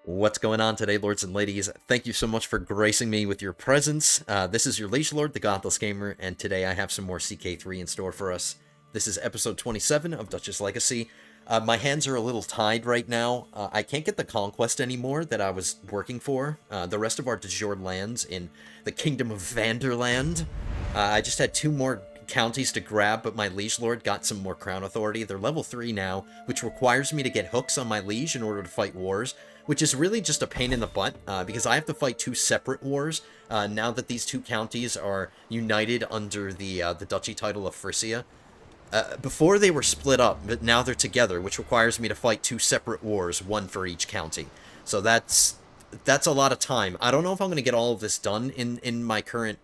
What's going on today, lords and ladies? Thank you so much for gracing me with your presence. This is your Liege Lord, the Godless Gamer, and today I have some more CK3 in store for us. This is episode 27 of Dutch's Legacy. My hands are a little tied right now. I can't get the conquest anymore that I was working for. The rest of our de jure lands in the Kingdom of Van Der Linde. I just had two more counties to grab, but my Liege Lord got some more crown authority. They're level 3 now, which requires me to get hooks on my liege in order to fight wars, which is really just a pain in the butt, because I have to fight two separate wars, now that these two counties are united under the duchy title of Frisia. Before they were split up, but now they're together, which requires me to fight two separate wars, one for each county. So that's a lot of time. I don't know if I'm going to get all of this done in my current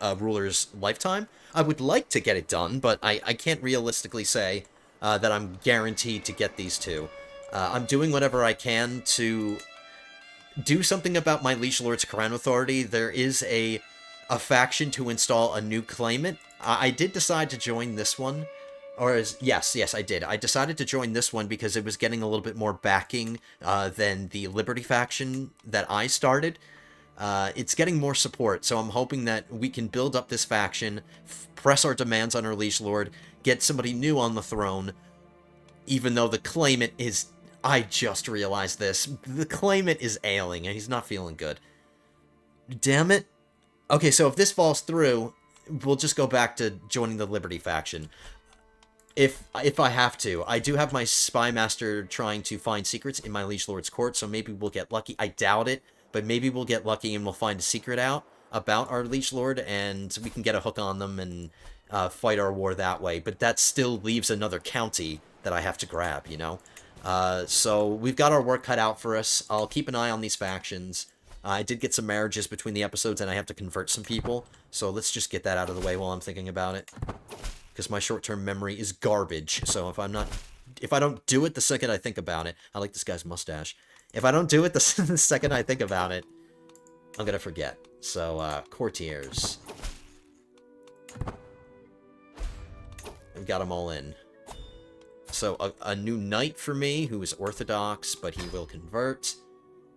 ruler's lifetime. I would like to get it done, but I can't realistically say that I'm guaranteed to get these two. I'm doing whatever I can to do something about my Liege Lord's Crown Authority. There is a faction to install a new claimant. I did decide to join this one. Yes, I did. I decided to join this one because it was getting a little bit more backing than the Liberty faction that I started. It's getting more support, so I'm hoping that we can build up this faction, press our demands on our Liege Lord, get somebody new on the throne, even though the claimant is... I just realized this. The claimant is ailing, and he's not feeling good. Damn it. Okay, so if this falls through, we'll just go back to joining the Liberty faction. If I have to. I do have my spy master trying to find secrets in my Liege Lord's court, so maybe we'll get lucky. I doubt it. But maybe we'll get lucky and we'll find a secret out about our Liege Lord, and we can get a hook on them and fight our war that way. But that still leaves another county that I have to grab, you know? So we've got our work cut out for us. I'll keep an eye on these factions. I did get some marriages between the episodes, and I have to convert some people. So let's just get that out of the way while I'm thinking about it. Because my short-term memory is garbage. So if I don't do it the second I think about it... I like this guy's mustache. If I don't do it the second I think about it, I'm gonna forget. So, courtiers. We've got them all in. So, a new knight for me, who is orthodox, but he will convert.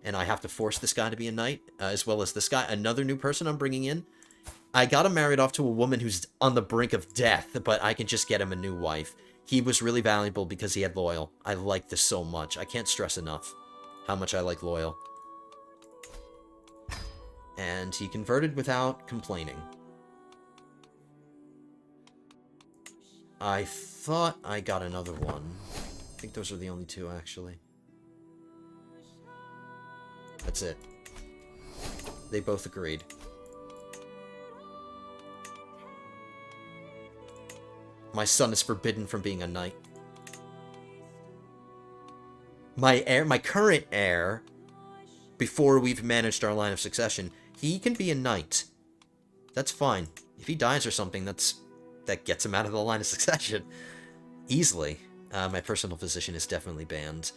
And I have to force this guy to be a knight, as well as this guy. Another new person I'm bringing in. I got him married off to a woman who's on the brink of death, but I can just get him a new wife. He was really valuable because he had loyal. I like this so much. I can't stress enough how much I like loyal. And he converted without complaining. I thought I got another one. I think those are the only two, actually. That's it. They both agreed. My son is forbidden from being a knight. My current heir, before we've managed our line of succession, he can be a knight. That's fine. If he dies or something, that gets him out of the line of succession. Easily. My personal physician is definitely banned.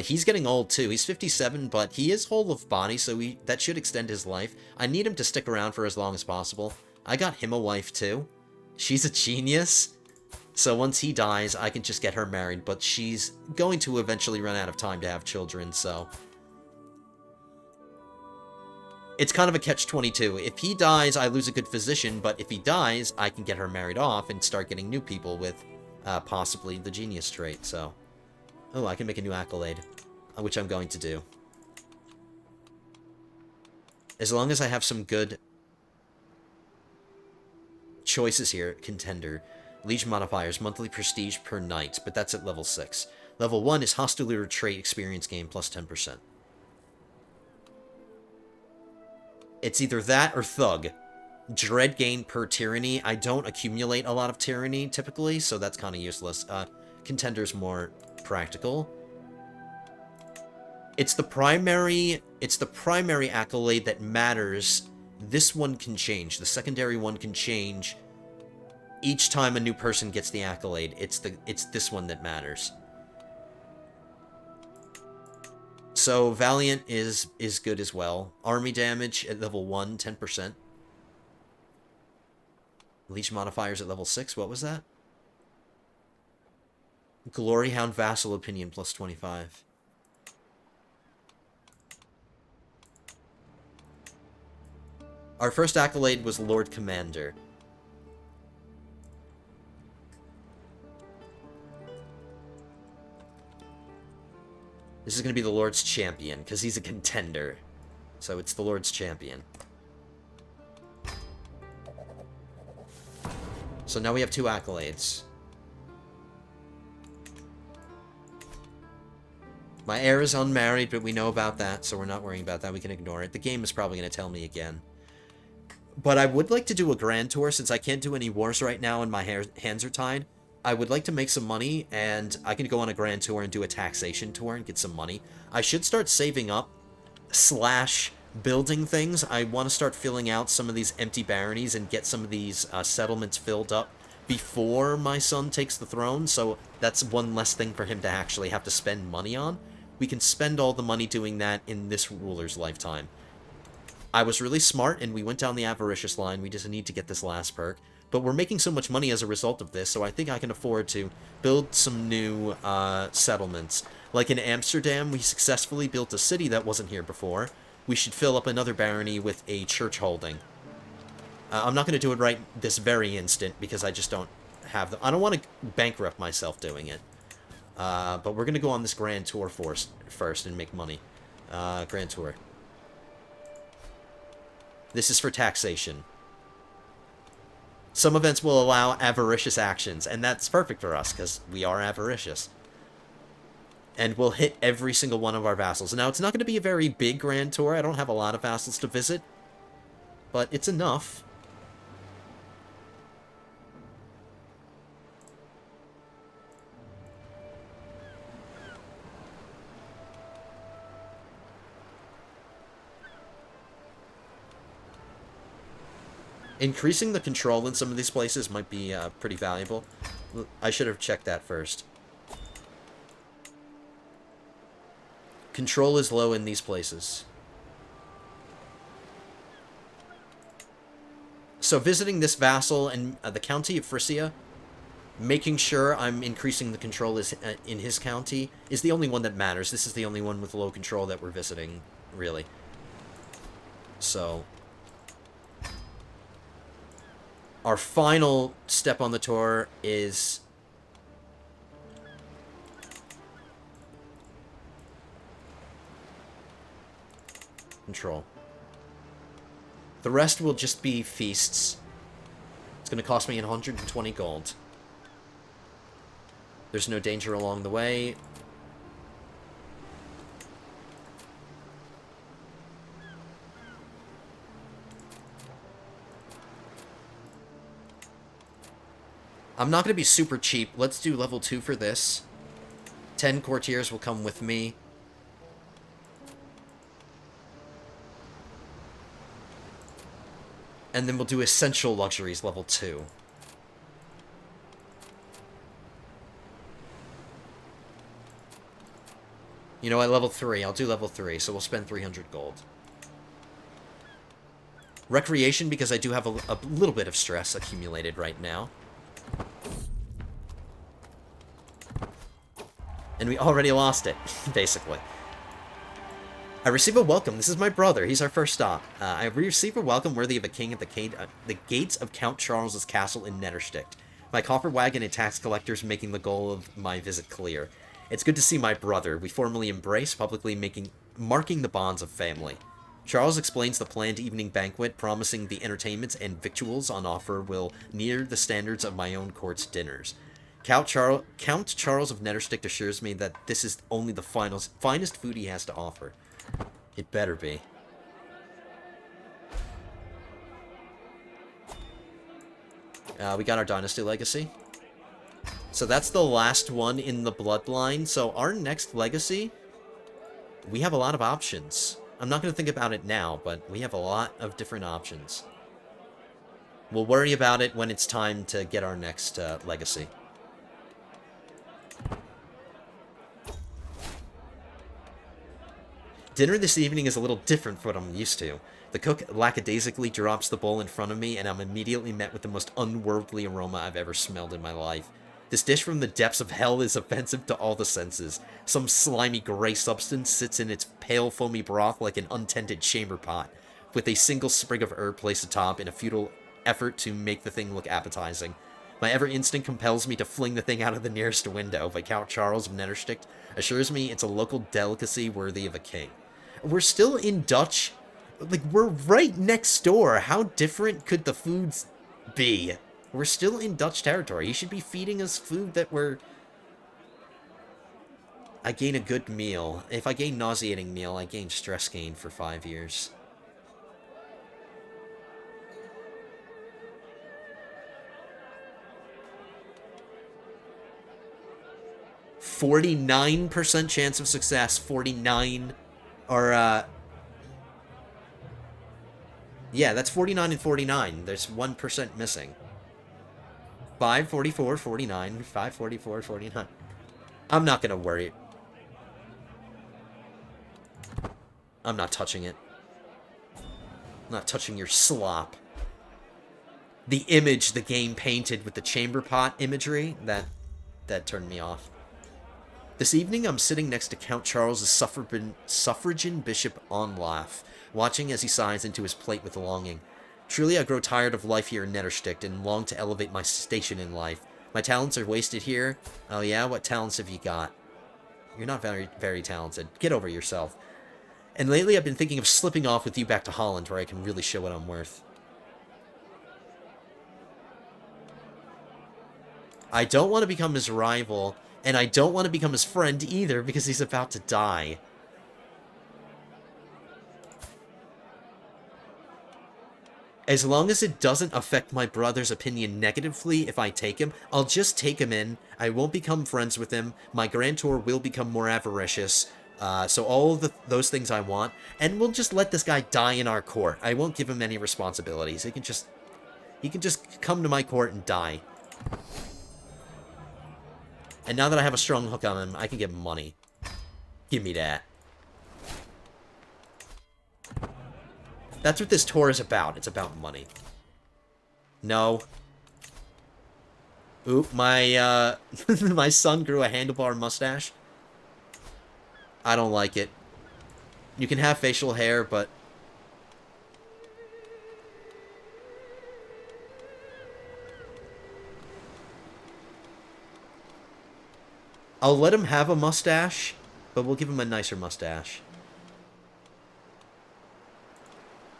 He's getting old too. He's 57, but he is whole of body, so that should extend his life. I need him to stick around for as long as possible. I got him a wife too. She's a genius. So once he dies, I can just get her married, but she's going to eventually run out of time to have children, so... It's kind of a catch-22. If he dies, I lose a good physician, but if he dies, I can get her married off and start getting new people with possibly the genius trait, so... Oh, I can make a new accolade, which I'm going to do. As long as I have some good choices here, contender... Liege modifiers, monthly prestige per night, but that's at level 6. Level 1 is hostility trait experience gain plus 10%. It's either that or thug. Dread gain per tyranny. I don't accumulate a lot of tyranny, typically, so that's kind of useless. Contender's more practical. It's the primary accolade that matters. This one can change. The secondary one can change each time a new person gets the accolade. It's this one that matters. So Valiant is good as well. Army damage at level 1, 10%. Leech modifiers at level 6, what was that? Gloryhound Vassal Opinion plus 25. Our first accolade was Lord Commander. This is going to be the Lord's Champion, because he's a contender. So it's the Lord's Champion. So now we have 2 accolades. My heir is unmarried, but we know about that, so we're not worrying about that. We can ignore it. The game is probably going to tell me again. But I would like to do a grand tour, since I can't do any wars right now and my hands are tied. I would like to make some money, and I can go on a grand tour and do a taxation tour and get some money. I should start saving up, / building things. I want to start filling out some of these empty baronies and get some of these settlements filled up before my son takes the throne, so that's one less thing for him to actually have to spend money on. We can spend all the money doing that in this ruler's lifetime. I was really smart, and we went down the avaricious line. We just need to get this last perk. But we're making so much money as a result of this, so I think I can afford to build some new settlements. Like in Amsterdam, we successfully built a city that wasn't here before. We should fill up another barony with a church holding. I'm not going to do it right this very instant, because I just don't have the... I don't want to bankrupt myself doing it. But we're going to go on this grand tour first and make money. Grand tour. This is for taxation. Some events will allow avaricious actions, and that's perfect for us, because we are avaricious. And we'll hit every single one of our vassals. Now, it's not going to be a very big grand tour. I don't have a lot of vassals to visit, but it's enough. Increasing the control in some of these places might be pretty valuable. I should have checked that first. Control is low in these places. So visiting this vassal and the county of Frisia, making sure I'm increasing the control in his county, is the only one that matters. This is the only one with low control that we're visiting, really. So... our final step on the tour is control. The rest will just be feasts. It's going to cost me 120 gold. There's no danger along the way. I'm not going to be super cheap. Let's do level 2 for this. 10 courtiers will come with me. And then we'll do essential luxuries level 2. You know what, level 3. I'll do level 3, so we'll spend 300 gold. Recreation, because I do have a little bit of stress accumulated right now. And we already lost it, basically. I receive a welcome. This is my brother. He's our first stop. I receive a welcome worthy of a king at the gates of Count Charles's castle in Nettersticht. My copper wagon and tax collectors making the goal of my visit clear. It's good to see my brother. We formally embrace, publicly marking the bonds of family. Charles explains the planned evening banquet, promising the entertainments and victuals on offer will near the standards of my own court's dinners. Count Charles of Nettersticht assures me that this is only the finest food he has to offer. It better be. We got our dynasty legacy. So that's the last one in the bloodline. So our next legacy, we have a lot of options. I'm not going to think about it now, but we have a lot of different options. We'll worry about it when it's time to get our next legacy. Dinner this evening is a little different from what I'm used to. The cook lackadaisically drops the bowl in front of me, and I'm immediately met with the most unworldly aroma I've ever smelled in my life. This dish from the depths of hell is offensive to all the senses. Some slimy gray substance sits in its pale foamy broth like an untended chamber pot. with a single sprig of herb placed atop in a futile effort to make the thing look appetizing. My ever instinct compels me to fling the thing out of the nearest window, but Count Charles of Nettersticht assures me it's a local delicacy worthy of a king. We're still in Dutch. Like, we're right next door. How different could the foods be? We're still in Dutch territory. He should be feeding us food that we're... I gain a good meal. If I gain nauseating meal, I gain stress gain for 5 years. %49 chance of success. 49 or yeah, that's 49 and 49. There's 1% missing. 5, 44, 49, 5, 44, 49. I'm not gonna worry. I'm not touching it. I'm not touching your slop. The image the game painted with the chamber pot imagery, that turned me off. This evening, I'm sitting next to Count Charles's suffragan Bishop Onlaff, watching as he sighs into his plate with longing. Truly, I grow tired of life here in Nettersticht and long to elevate my station in life. My talents are wasted here. Oh yeah? What talents have you got? You're not very, very talented. Get over yourself. And lately, I've been thinking of slipping off with you back to Holland, where I can really show what I'm worth. I don't want to become his rival, and I don't want to become his friend either, because he's about to die. As long as it doesn't affect my brother's opinion negatively if I take him, I'll just take him in. I won't become friends with him. My grantor will become more avaricious. So all of those things I want. And we'll just let this guy die in our court. I won't give him any responsibilities. He can just come to my court and die. And now that I have a strong hook on him, I can get money. Give me that. That's what this tour is about. It's about money. No. Oop, my, my son grew a handlebar mustache. I don't like it. You can have facial hair, but... I'll let him have a mustache, but we'll give him a nicer mustache.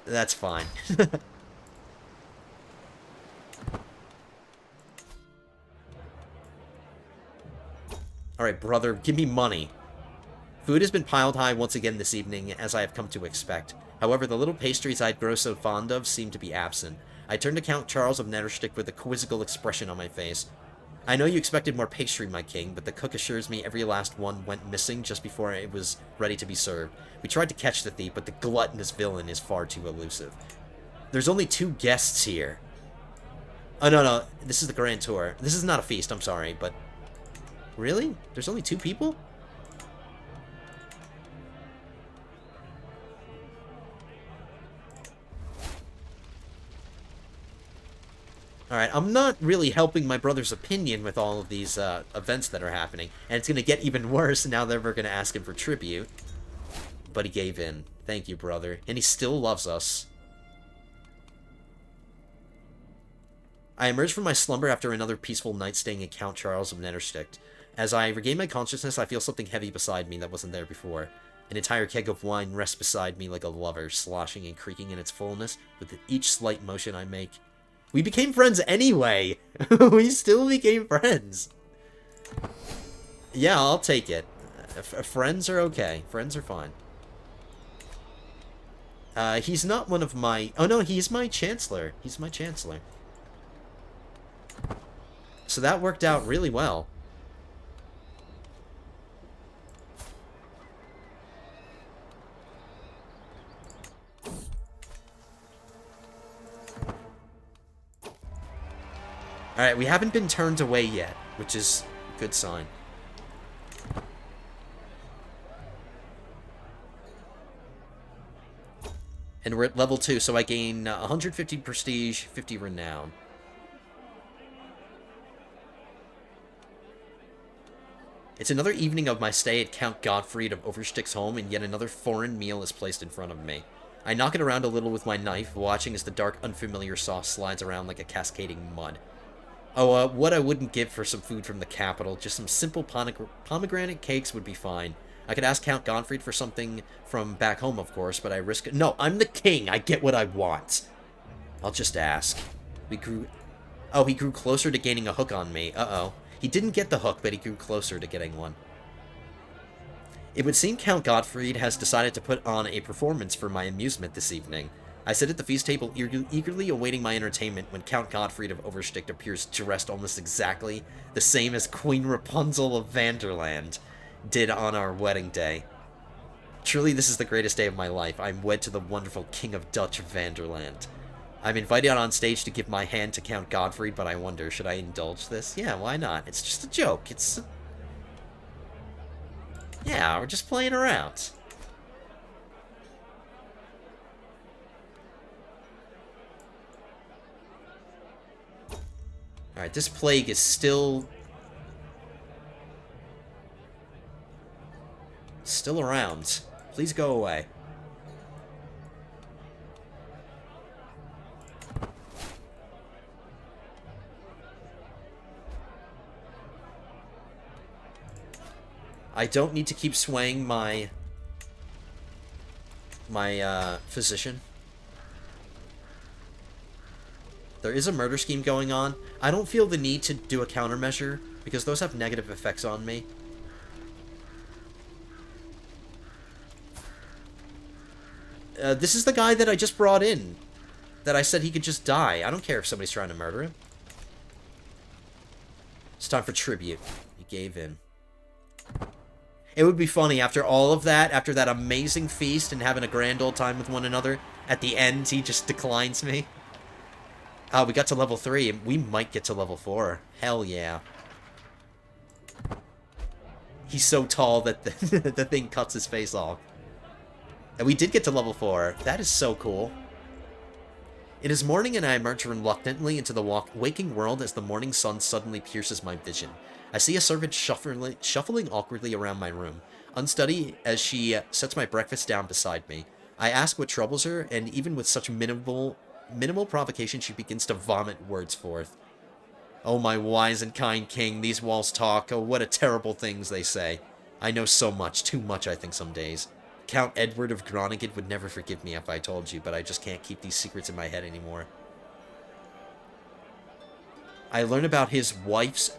That's fine. Alright, brother, give me money. Food has been piled high once again this evening, as I have come to expect. However, the little pastries I'd grow so fond of seem to be absent. I turn to Count Charles of Nettersticht with a quizzical expression on my face. I know you expected more pastry, my king, but the cook assures me every last one went missing just before it was ready to be served. We tried to catch the thief, but the gluttonous villain is far too elusive. There's only 2 guests here. Oh, no, this is the grand tour. This is not a feast, I'm sorry, but... Really? There's only 2 people? Alright, I'm not really helping my brother's opinion with all of these events that are happening. And it's going to get even worse now that we're going to ask him for tribute. But he gave in. Thank you, brother. And he still loves us. I emerged from my slumber after another peaceful night staying at Count Charles of Nettersticht. As I regain my consciousness, I feel something heavy beside me that wasn't there before. An entire keg of wine rests beside me like a lover, sloshing and creaking in its fullness with each slight motion I make. We became friends anyway! We still became friends! Yeah, I'll take it. Friends are okay. Friends are fine. He's not one of my... Oh no, he's my chancellor. He's my chancellor. So that worked out really well. Alright, we haven't been turned away yet, which is a good sign. And we're at level 2, so I gain 150 prestige, 50 renown. It's another evening of my stay at Count Gottfried of Overstick's home, and yet another foreign meal is placed in front of me. I knock it around a little with my knife, watching as the dark, unfamiliar sauce slides around like a cascading mud. Oh, what I wouldn't give for some food from the capital. Just some simple pomegranate cakes would be fine. I could ask Count Gottfried for something from back home, of course, but I risk it. No, I'm the king. I get what I want. I'll just ask. Oh, he grew closer to gaining a hook on me. Uh-oh. He didn't get the hook, but he grew closer to getting one. It would seem Count Gottfried has decided to put on a performance for my amusement this evening. I sit at the feast table eagerly awaiting my entertainment when Count Gottfried of Oversticht appears dressed almost exactly the same as Queen Rapunzel of Van Der Linde did on our wedding day. Truly, this is the greatest day of my life. I'm wed to the wonderful King of Dutch Van Der Linde. I'm invited on stage to give my hand to Count Gottfried, but I wonder, should I indulge this? Yeah, why not? It's just a joke. Yeah, we're just playing around. Alright, this plague is still around. Please go away. I don't need to keep swaying my physician. There is a murder scheme going on. I don't feel the need to do a countermeasure, because those have negative effects on me. This is the guy that I just brought in. That I said he could just die. I don't care if somebody's trying to murder him. It's time for tribute. He gave in. It would be funny, after all of that, after that amazing feast and having a grand old time with one another, at the end he just declines me. Oh, we got to level 3, and we might get to level 4. Hell yeah. He's so tall that the thing cuts his face off. And we did get to level 4. That is so cool. It is morning, and I emerge reluctantly into the waking world as the morning sun suddenly pierces my vision. I see a servant shuffling awkwardly around my room, unsteady as she sets my breakfast down beside me. I ask what troubles her, and even with such minimal provocation, she begins to vomit words forth. Oh, my wise and kind king, these walls talk. Oh, what a terrible things they say. I know so much, too much, I think, some days. Count Edward of Groningen would never forgive me if I told you, but I just can't keep these secrets in my head anymore. I learn about his wife's...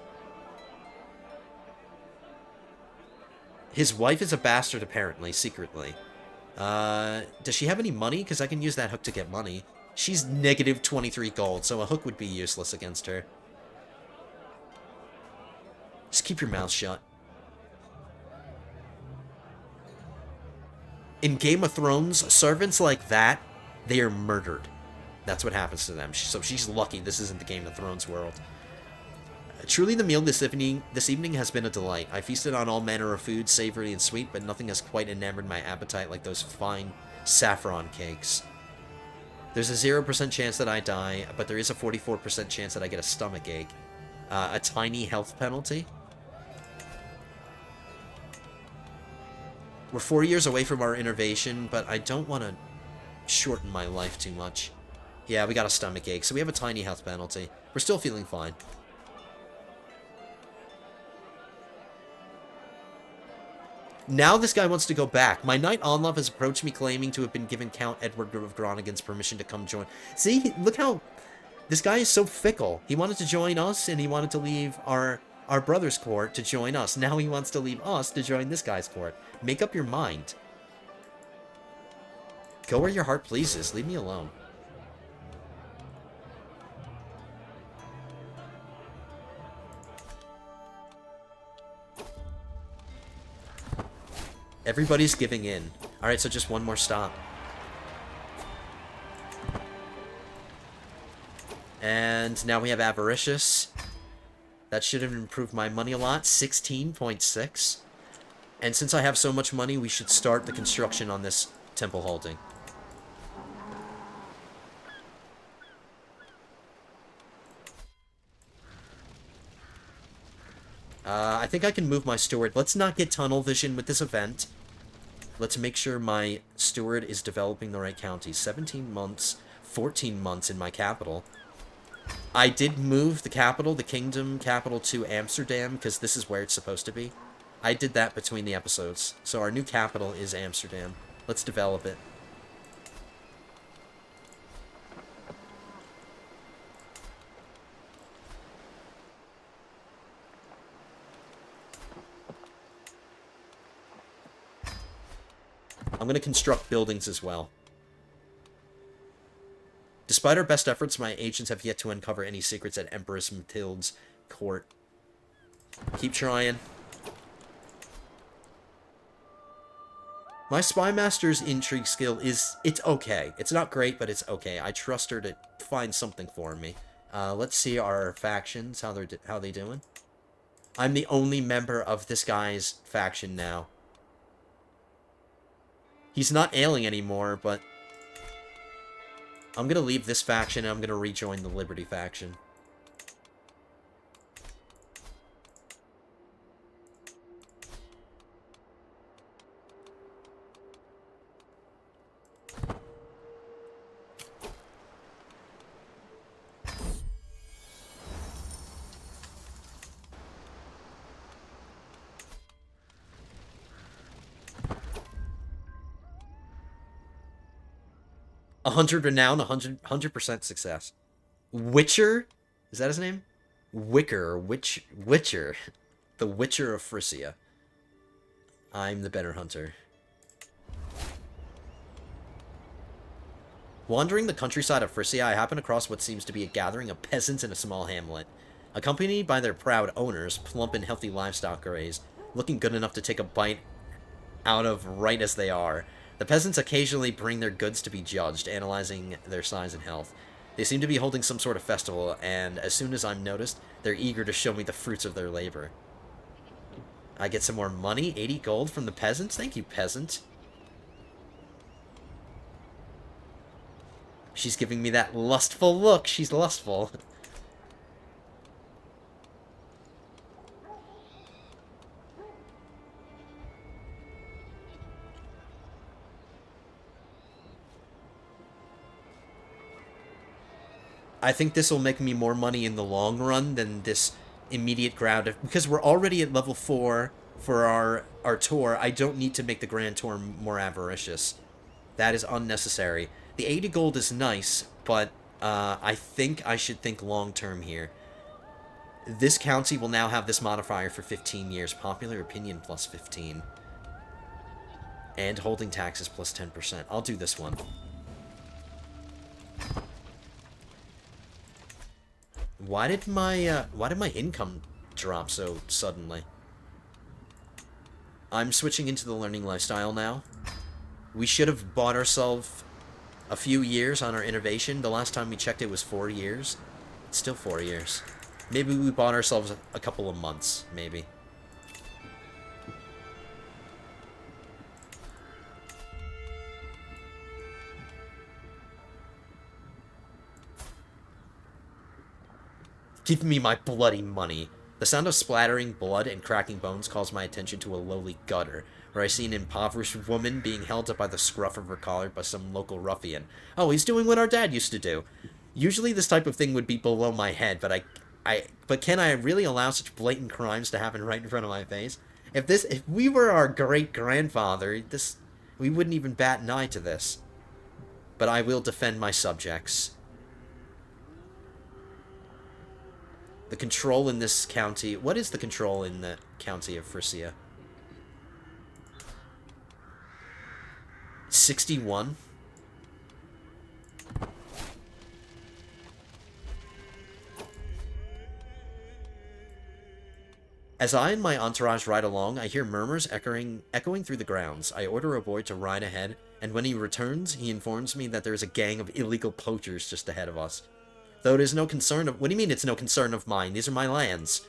His wife is a bastard, apparently, secretly. Does she have any money? Because I can use that hook to get money. She's negative 23 gold, so a hook would be useless against her. Just keep your mouth shut. In Game of Thrones, servants like that, they are murdered. That's what happens to them. So she's lucky this isn't the Game of Thrones world. Truly, the meal this evening has been a delight. I feasted on all manner of food, savory and sweet, but nothing has quite enamored my appetite like those fine saffron cakes. There's a 0% chance that I die, but there is a 44% chance that I get a stomach ache. A tiny health penalty. We're 4 years away from our innervation, but I don't want to shorten my life too much. Yeah, we got a stomach ache, so we have a tiny health penalty. We're still feeling fine. Now this guy wants to go back. My knight Onlov has approached me claiming to have been given Count Edward of Groningen's permission to come join. See, look how... This guy is so fickle. He wanted to join us, and he wanted to leave our brother's court to join us. Now he wants to leave us to join this guy's court. Make up your mind. Go where your heart pleases. Leave me alone. Everybody's giving in. Alright, so just one more stop. And now we have Avaricious. That should have improved my money a lot. 16.6. And since I have so much money, we should start the construction on this temple holding. I think I can move my steward. Let's not get tunnel vision with this event. Let's make sure my steward is developing the right county. 17 months, 14 months in my capital. I did move the capital, the kingdom capital, to Amsterdam, because this is where it's supposed to be. I did that between the episodes. So our new capital is Amsterdam. Let's develop it. I'm going to construct buildings as well. Despite our best efforts, my agents have yet to uncover any secrets at Empress Matilda's court. Keep trying. My spy master's intrigue skill is... it's okay. It's not great, but it's okay. I trust her to find something for me. Let's see our factions, how they doing. I'm the only member of this guy's faction now. He's not ailing anymore, but... I'm gonna leave this faction and I'm gonna rejoin the Liberty faction. A 100 renown, 100% success. Witcher? Is that his name? Witcher. The Witcher of Frisia. I'm the better hunter. Wandering the countryside of Frisia, I happen across what seems to be a gathering of peasants in a small hamlet. Accompanied by their proud owners, plump and healthy livestock raised, looking good enough to take a bite out of right as they are. The peasants occasionally bring their goods to be judged, analyzing their size and health. They seem to be holding some sort of festival, and as soon as I'm noticed, they're eager to show me the fruits of their labor. I get some more money, 80 gold from the peasants? Thank you, peasant. She's giving me that lustful look. She's lustful. I think this will make me more money in the long run than this immediate ground. Because we're already at level 4 for our tour, I don't need to make the Grand Tour more avaricious. That is unnecessary. The 80 gold is nice, but I think I should think long-term here. This county will now have this modifier for 15 years. Popular opinion plus 15. And holding taxes plus 10%. I'll do this one. Why did my income drop so suddenly? I'm switching into the learning lifestyle now. We should have bought ourselves a few years on our innovation. The last time we checked it was 4 years. It's still 4 years. Maybe we bought ourselves a couple of months, maybe. Give me my bloody money. The sound of splattering blood and cracking bones calls my attention to a lowly gutter, where I see an impoverished woman being held up by the scruff of her collar by some local ruffian. Oh, he's doing what our dad used to do. Usually this type of thing would be below my head, but can I really allow such blatant crimes to happen right in front of my face? If we were our great-grandfather, we wouldn't even bat an eye to this. But I will defend my subjects. The control in this county... What is the control in the county of Frisia? 61? As I and my entourage ride along, I hear murmurs echoing through the grounds. I order a boy to ride ahead, and when he returns, he informs me that there is a gang of illegal poachers just ahead of us. Though it is no concern of... What do you mean it's no concern of mine? These are my lands.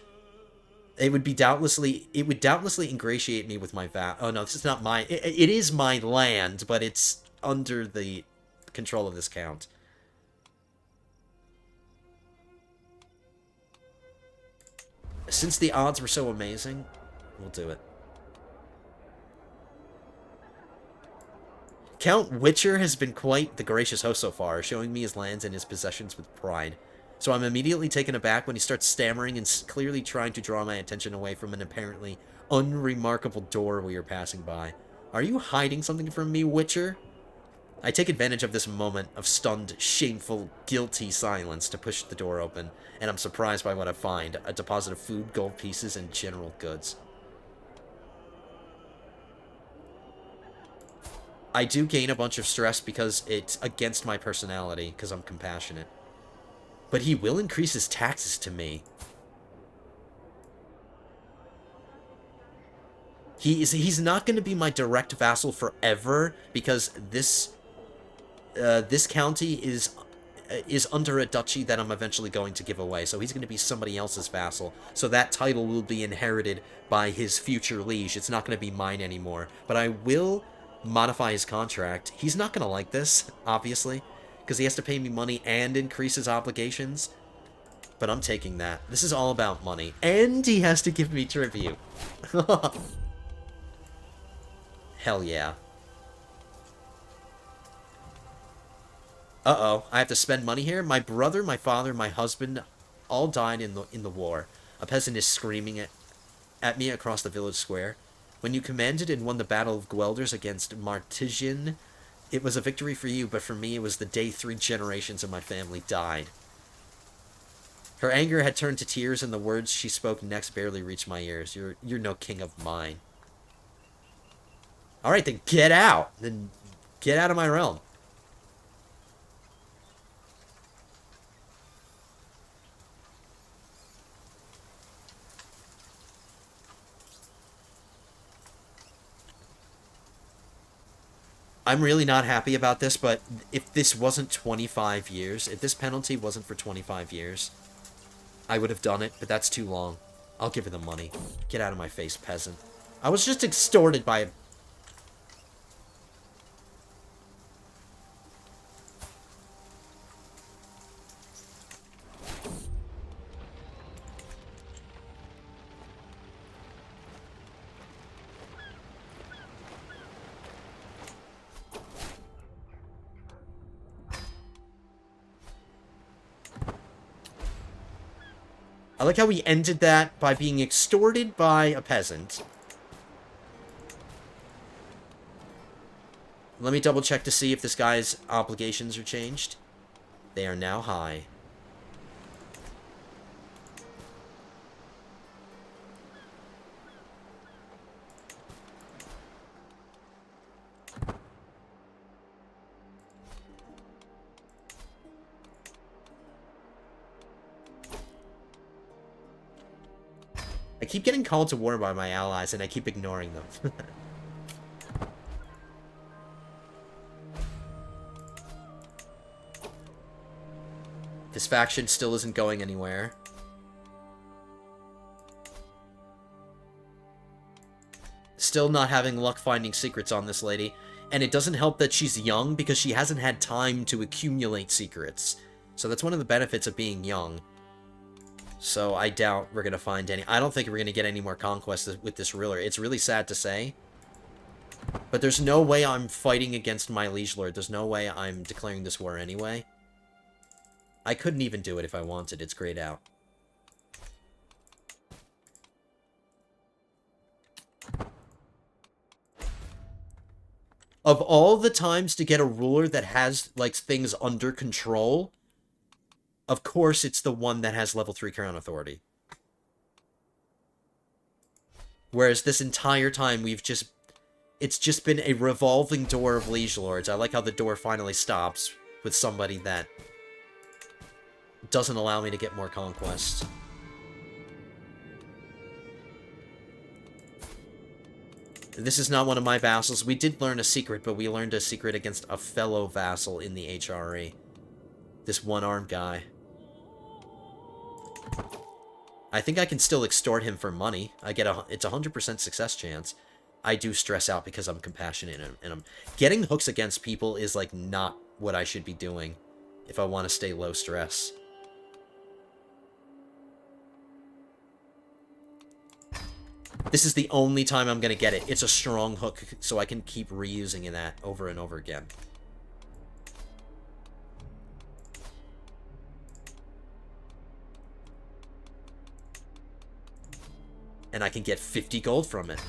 It would doubtlessly ingratiate me with my vow. Oh no, this is not mine. It is my land, but it's under the control of this count. Since the odds were so amazing, we'll do it. Count Witcher has been quite the gracious host so far, showing me his lands and his possessions with pride. So I'm immediately taken aback when he starts stammering and clearly trying to draw my attention away from an apparently unremarkable door we are passing by. Are you hiding something from me, Witcher? I take advantage of this moment of stunned, shameful, guilty silence to push the door open, and I'm surprised by what I find, a deposit of food, gold pieces, and general goods. I do gain a bunch of stress because it's against my personality, because I'm compassionate. But he will increase his taxes to me. He's not going to be my direct vassal forever, because this county is under a duchy that I'm eventually going to give away. So he's going to be somebody else's vassal. So that title will be inherited by his future liege. It's not going to be mine anymore. But I will modify his contract. He's not going to like this, obviously, because he has to pay me money and increase his obligations. But I'm taking that. This is all about money. And he has to give me tribute. Hell yeah. Uh-oh, I have to spend money here? My brother, my father, my husband all died in the war. A peasant is screaming at me across the village square. When you commanded and won the Battle of Guelders against Martigian, it was a victory for you, but for me it was the day 3 generations of my family died. Her anger had turned to tears, and the words she spoke next barely reached my ears. You're no king of mine. Alright, then get out! Then get out of my realm. I'm really not happy about this, but if this wasn't 25 years, if this penalty wasn't for 25 years, I would have done it, but that's too long. I'll give her the money. Get out of my face, peasant. I was just extorted by a... I like how we ended that by being extorted by a peasant. Let me double check to see if this guy's obligations are changed. They are now high. I keep getting called to war by my allies, and I keep ignoring them. This faction still isn't going anywhere. Still not having luck finding secrets on this lady. And it doesn't help that she's young, because she hasn't had time to accumulate secrets. So that's one of the benefits of being young. So I doubt we're going to find any... I don't think we're going to get any more conquests with this ruler. It's really sad to say. But there's no way I'm fighting against my liege lord. There's no way I'm declaring this war anyway. I couldn't even do it if I wanted. It's grayed out. Of all the times to get a ruler that has, like, things under control... Of course, it's the one that has level 3 crown authority. Whereas this entire time, it's just been a revolving door of liege lords. I like how the door finally stops with somebody that doesn't allow me to get more conquests. This is not one of my vassals. We did learn a secret, but we learned a secret against a fellow vassal in the HRE. This one-armed guy. I think I can still extort him for money. It's a 100% success chance. I do stress out because I'm compassionate, and I'm getting hooks against people is like not what I should be doing if I want to stay low stress. This is the only time I'm going to get it. It's a strong hook, so I can keep reusing that over and over again. And I can get 50 gold from it.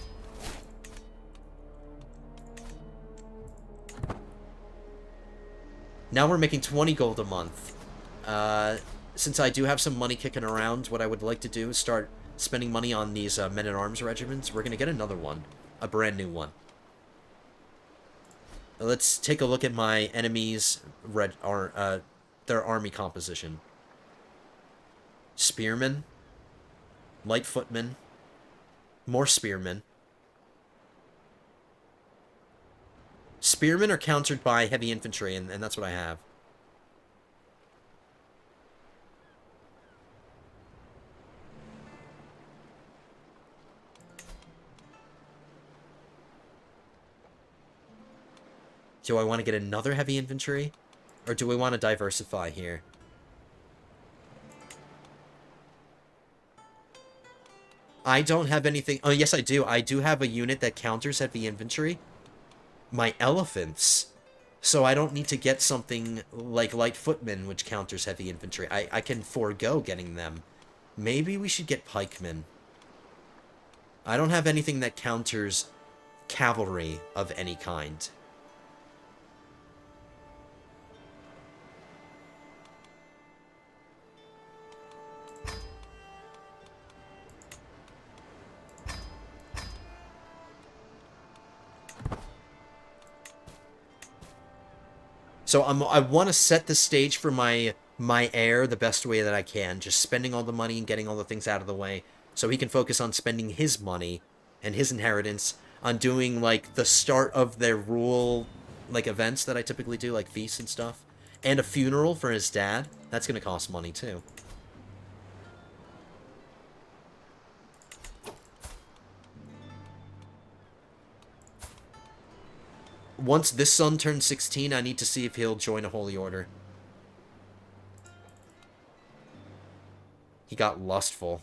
Now we're making 20 gold a month. Since I do have some money kicking around, what I would like to do is start spending money on these men-at-arms regiments. We're going to get another one. A brand new one. Let's take a look at my enemies' their army composition. Spearmen. Light footmen. More spearmen. Spearmen are countered by heavy infantry, and that's what I have. Do I want to get another heavy infantry? Or do we want to diversify here? I don't have anything... Oh, yes, I do. I do have a unit that counters heavy infantry. My elephants. So I don't need to get something like light footmen, which counters heavy infantry. I can forego getting them. Maybe we should get pikemen. I don't have anything that counters cavalry of any kind. So I want to set the stage for my heir the best way that I can, just spending all the money and getting all the things out of the way, so he can focus on spending his money and his inheritance on doing, like, the start of their rule, like, events that I typically do, like feasts and stuff, and a funeral for his dad. That's going to cost money, too. Once this son turns 16, I need to see if he'll join a holy order. He got lustful.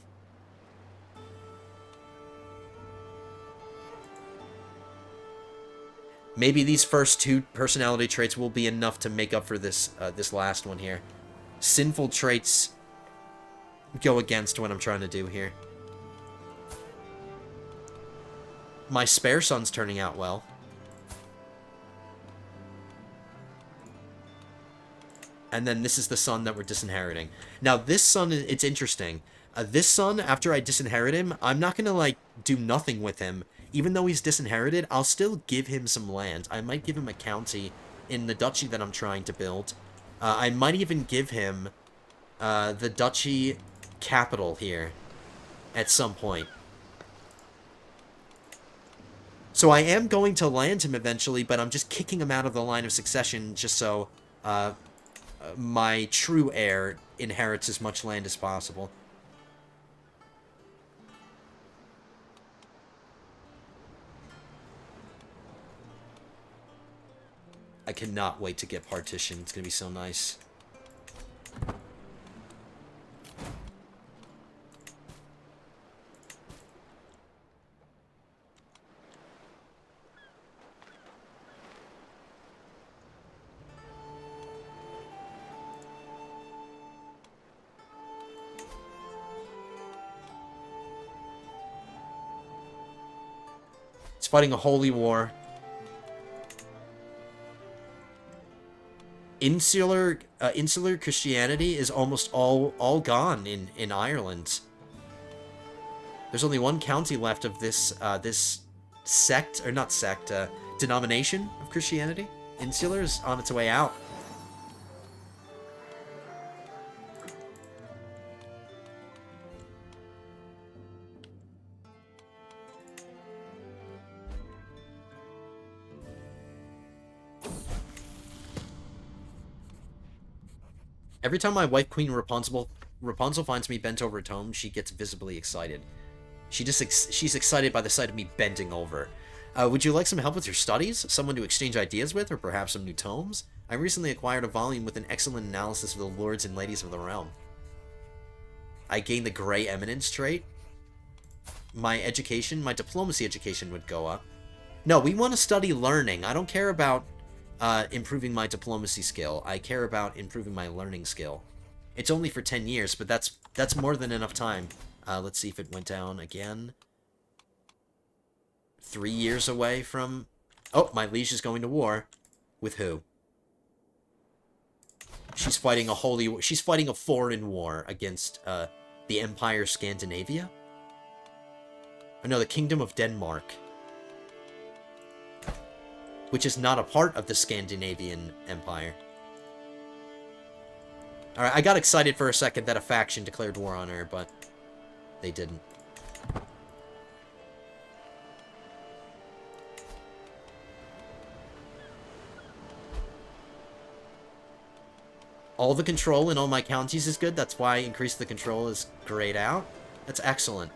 Maybe these first two personality traits will be enough to make up for this this last one here. Sinful traits go against what I'm trying to do here. My spare son's turning out well. And then this is the son that we're disinheriting. Now, this son, it's interesting. This son, after I disinherit him, I'm not going to, like, do nothing with him. Even though he's disinherited, I'll still give him some land. I might give him a county in the duchy that I'm trying to build. I might even give him the duchy capital here at some point. So I am going to land him eventually, but I'm just kicking him out of the line of succession just so... my true heir inherits as much land as possible. I cannot wait to get partition. It's going to be so nice. Fighting a holy war. Insular Christianity is almost all gone in Ireland. There's only one county left of this this sect, or not sect, denomination of Christianity. Insular is on its way out. Every time my wife, Queen Rapunzel finds me bent over a tome, she gets visibly excited. She's excited by the sight of me bending over. Would you like some help with your studies? Someone to exchange ideas with? Or perhaps some new tomes? I recently acquired a volume with an excellent analysis of the lords and ladies of the realm. I gained the Grey Eminence trait. my education, my diplomacy education would go up. No, we want to study learning. I don't care about improving my diplomacy skill. I care about improving my learning skill. It's only for 10 years, but that's more than enough time. Let's see if it went down again. 3 years away from... Oh, my liege is going to war. With who? She's fighting a She's fighting a foreign war against the Empire Scandinavia? Oh, no, the Kingdom of Denmark. Which is not a part of the Scandinavian Empire. Alright, I got excited for a second that a faction declared war on her, but they didn't. All the control in all my counties is good. That's why increase the control is grayed out. That's excellent.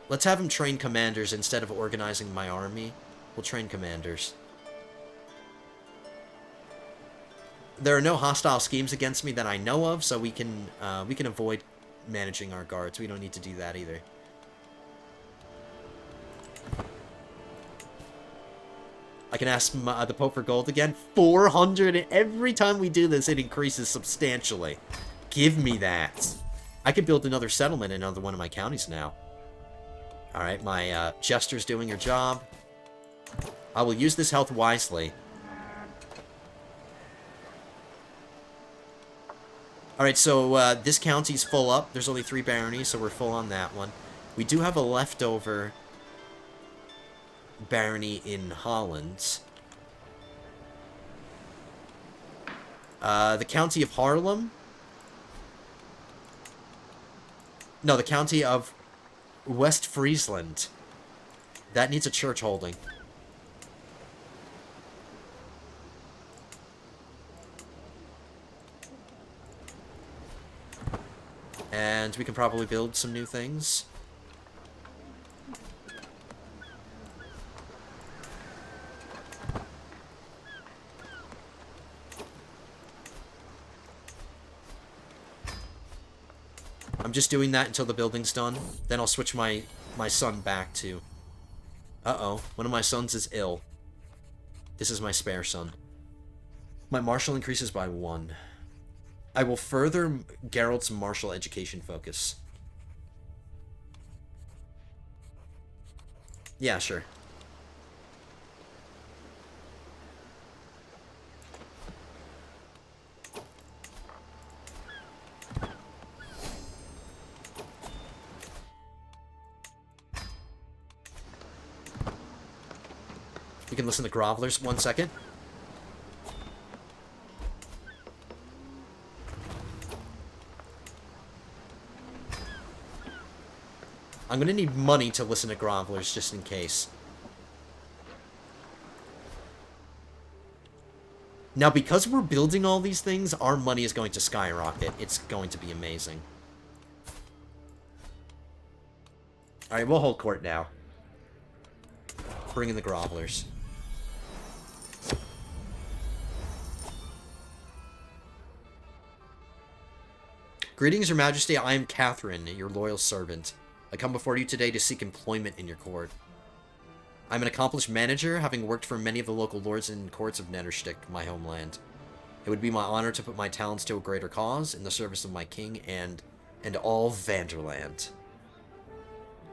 Let's have him train commanders instead of organizing my army. We'll train commanders. There are no hostile schemes against me that I know of, so we can avoid managing our guards. We don't need to do that either. I can ask the Pope for gold again. 400, and every time we do this, it increases substantially. Give me that. I can build another settlement in another one of my counties now. Alright, my jester's doing her job. I will use this health wisely. Alright, so this county's full up. There's only 3 baronies, so we're full on that one. We do have a leftover barony in Holland. The county of Haarlem? No, the county of West Friesland. That needs a church holding. And we can probably build some new things. I'm just doing that until the building's done. Then I'll switch my son back to... Uh-oh. One of my sons is ill. This is my spare son. My martial increases by 1. I will further Geralt's martial education focus. Yeah, sure. We can listen to grovelers. 1 second. I'm gonna need money to listen to grovelers, just in case. Now, because we're building all these things, our money is going to skyrocket. It's going to be amazing. Alright, we'll hold court now. Bring in the grovelers. Greetings, Your Majesty. I am Catherine, your loyal servant. I come before you today to seek employment in your court. I'm an accomplished manager, having worked for many of the local lords and courts of Netherstick, my homeland. It would be my honor to put my talents to a greater cause in the service of my king and all Vanderland.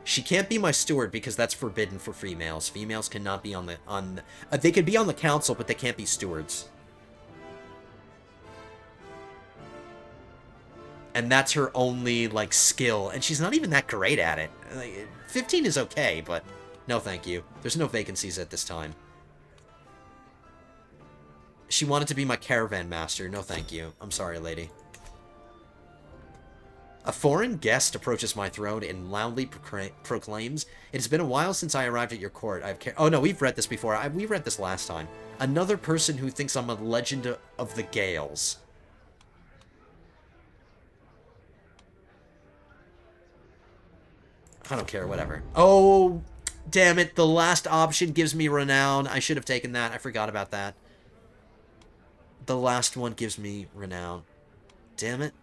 She can't be my steward because that's forbidden for females. Females cannot be on the they could be on the council, but they can't be stewards. And that's her only, like, skill. And she's not even that great at it. Like, 15 is okay, but no thank you. There's no vacancies at this time. She wanted to be my caravan master. No thank you. I'm sorry, lady. A foreign guest approaches my throne and loudly proclaims, "It has been a while since I arrived at your court. Oh, no, we've read this before. We read this last time. Another person who thinks I'm a legend of the Gales." I don't care, whatever. Oh, damn it. The last option gives me renown. I should have taken that. I forgot about that. The last one gives me renown. Damn it.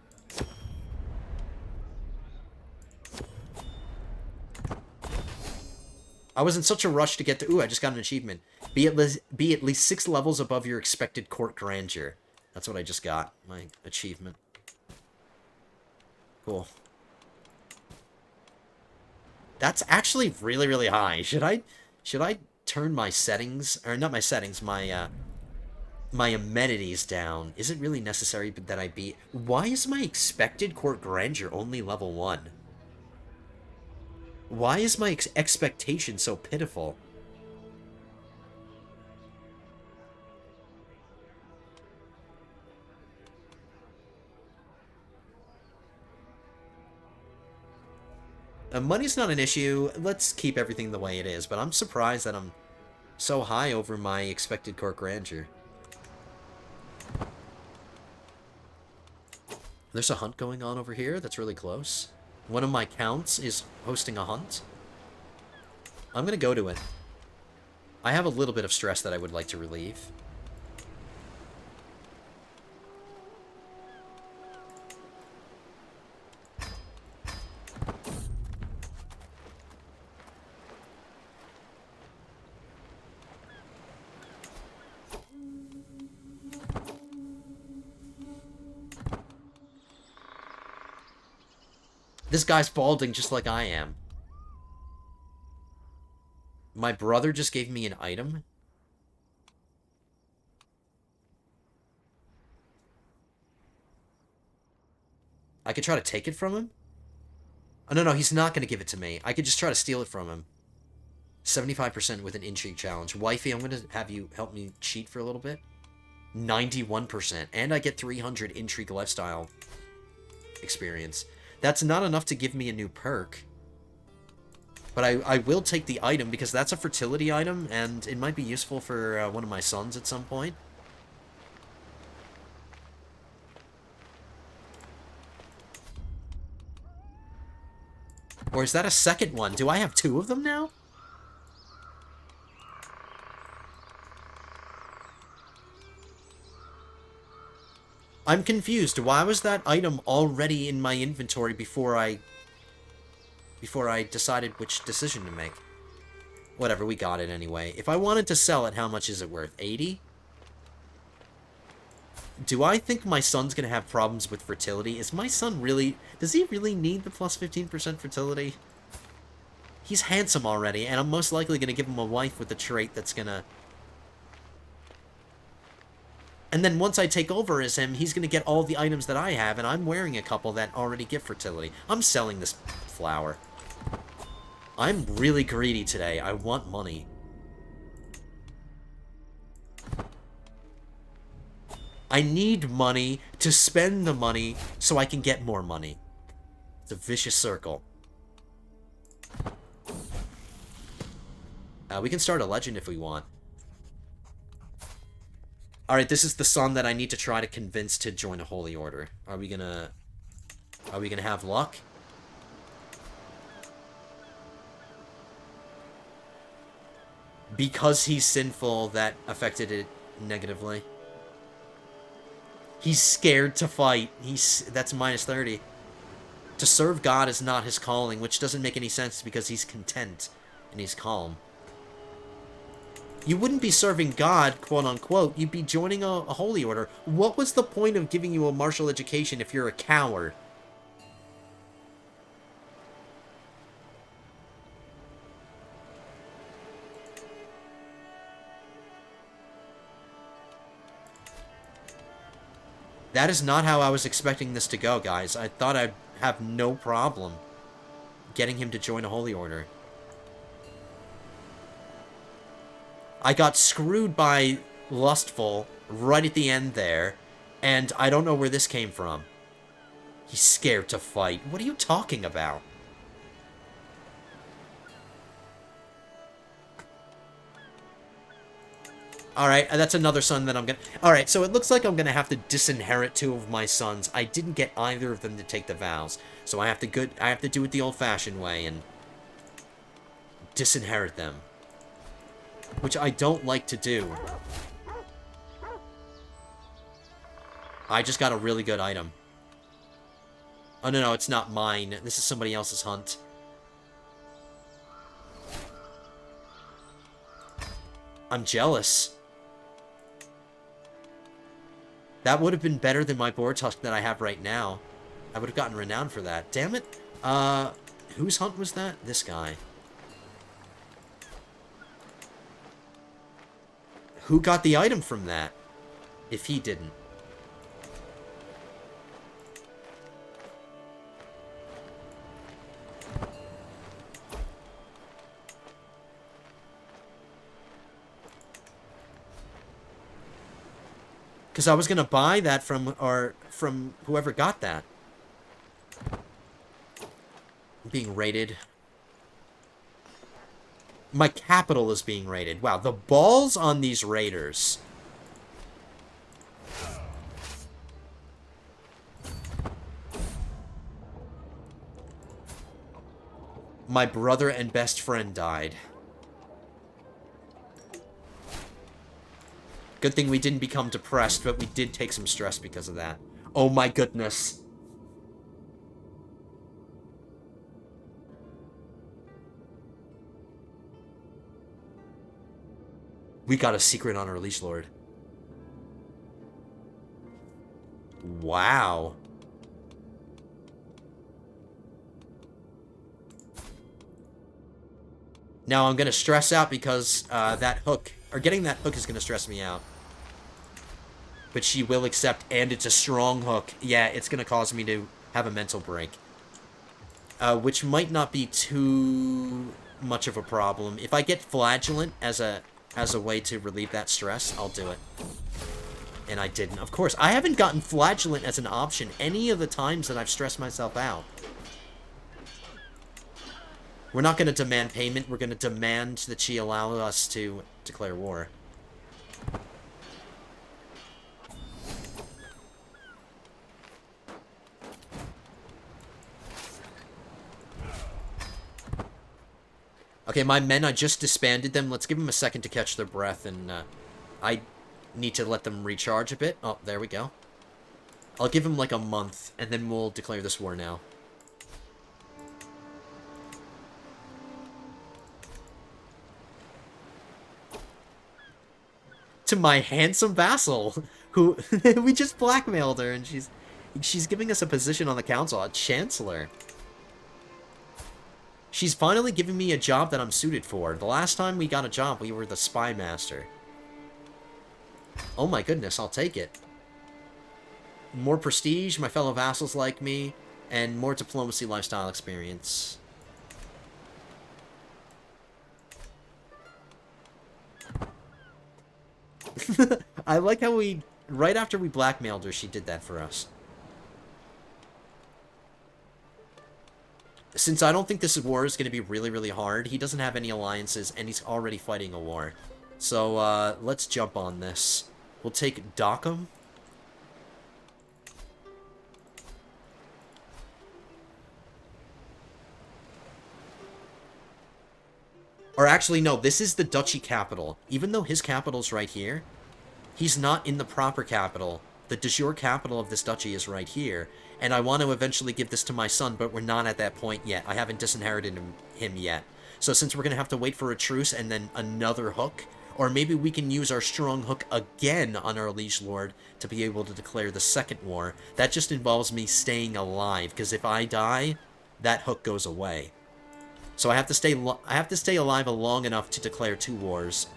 I was in such a rush to get to... Ooh, I just got an achievement. Be at least 6 levels above your expected court grandeur. That's what I just got. My achievement. Cool. That's actually really, really high. Should I turn my settings... Or not my settings, my amenities down? Is it really necessary that I be... Why is my expected court grandeur only level 1? Why is my expectation so pitiful? Money's not an issue. Let's keep everything the way it is, but I'm surprised that I'm so high over my expected court grandeur. There's a hunt going on over here that's really close. One of my counts is hosting a hunt. I'm gonna go to it. I have a little bit of stress that I would like to relieve. This guy's balding just like I am. My brother just gave me an item. I could try to take it from him? Oh, no, he's not going to give it to me. I could just try to steal it from him. 75% with an intrigue challenge. Wifey, I'm going to have you help me cheat for a little bit. 91%. And I get 300 intrigue lifestyle experience. That's not enough to give me a new perk. But I will take the item because that's a fertility item and it might be useful for one of my sons at some point. Or is that a second one? Do I have 2 of them now? I'm confused. Why was that item already in my inventory before I decided which decision to make? Whatever, we got it anyway. If I wanted to sell it, how much is it worth? 80? Do I think my son's gonna have problems with fertility? Is my son really... Does he really need the plus 15% fertility? He's handsome already, and I'm most likely gonna give him a wife with a trait that's gonna... And then once I take over as him, he's going to get all the items that I have, and I'm wearing a couple that already give fertility. I'm selling this flower. I'm really greedy today. I want money. I need money to spend the money so I can get more money. It's a vicious circle. We can start a legend if we want. Alright, this is the son that I need to try to convince to join a holy order. Are we gonna have luck? Because he's sinful, that affected it negatively. He's scared to fight. That's minus 30. To serve God is not his calling, which doesn't make any sense because he's content and he's calm. You wouldn't be serving God, quote-unquote. You'd be joining a holy order. What was the point of giving you a martial education if you're a coward? That is not how I was expecting this to go, guys. I thought I'd have no problem getting him to join a holy order. I got screwed by Lustful right at the end there, and I don't know where this came from. He's scared to fight. What are you talking about? Alright, that's another son that I'm gonna... Alright, so it looks like I'm gonna have to disinherit 2 of my sons. I didn't get either of them to take the vows, so I have to do it the old-fashioned way and disinherit them. Which I don't like to do. I just got a really good item. Oh, no, it's not mine. This is somebody else's hunt. I'm jealous. That would have been better than my boar tusk that I have right now. I would have gotten renowned for that. Damn it. Whose hunt was that? This guy. Who got the item from that? If he didn't. Because I was going to buy that from whoever got that. I'm being raided. My capital is being raided. Wow, the balls on these raiders. My brother and best friend died. Good thing we didn't become depressed, but we did take some stress because of that. Oh my goodness. We got a secret on our liege lord. Wow. Now I'm going to stress out because that hook, or getting that hook is going to stress me out. But she will accept, and it's a strong hook. Yeah, it's going to cause me to have a mental break. Which might not be too much of a problem. If I get flagellant as a way to relieve that stress, I'll do it. And I didn't. Of course, I haven't gotten flagellant as an option any of the times that I've stressed myself out. We're not going to demand payment. We're going to demand that she allow us to declare war. Okay, my men, I just disbanded them. Let's give them a second to catch their breath, and I need to let them recharge a bit. Oh, there we go. I'll give them like a month, and then we'll declare this war now. To my handsome vassal, who we just blackmailed her, and she's giving us a position on the council, a chancellor. She's finally giving me a job that I'm suited for. The last time we got a job, we were the spy master. Oh my goodness, I'll take it. More prestige, my fellow vassals like me, and more diplomacy lifestyle experience. I like how right after we blackmailed her, she did that for us. Since I don't think this war is going to be really, really hard, he doesn't have any alliances, and he's already fighting a war. So, let's jump on this. We'll take Dockham. Or actually, no, this is the duchy capital. Even though his capital's right here, he's not in the proper capital. The de jure capital of this duchy is right here. And I want to eventually give this to my son, but we're not at that point yet. I haven't disinherited him yet. So since we're going to have to wait for a truce and then another hook, or maybe we can use our strong hook again on our liege lord to be able to declare the second war, that just involves me staying alive, because if I die, that hook goes away. So I have to stay alive long enough to declare 2 wars,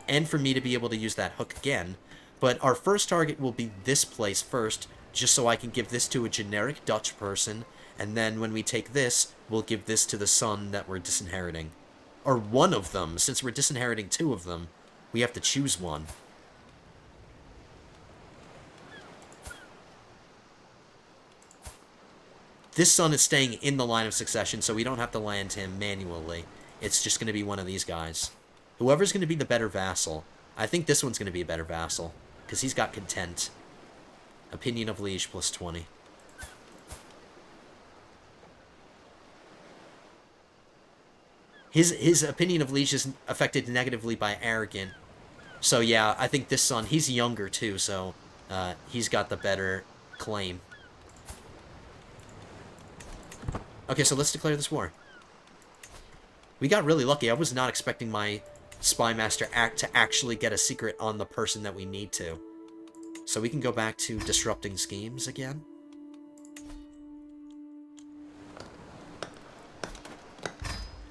and for me to be able to use that hook again. But our first target will be this place first, just so I can give this to a generic Dutch person, and then when we take this, we'll give this to the son that we're disinheriting. Or one of them, since we're disinheriting 2 of them, we have to choose one. This son is staying in the line of succession, so we don't have to land him manually. It's just going to be one of these guys. Whoever's going to be the better vassal. I think this one's going to be a better vassal, because he's got content. Opinion of liege plus 20. His opinion of liege is affected negatively by arrogant. So yeah, I think this son, he's younger too, so he's got the better claim. Okay, so let's declare this war. We got really lucky. I was not expecting my spy master act to actually get a secret on the person that we need to. So we can go back to disrupting schemes again.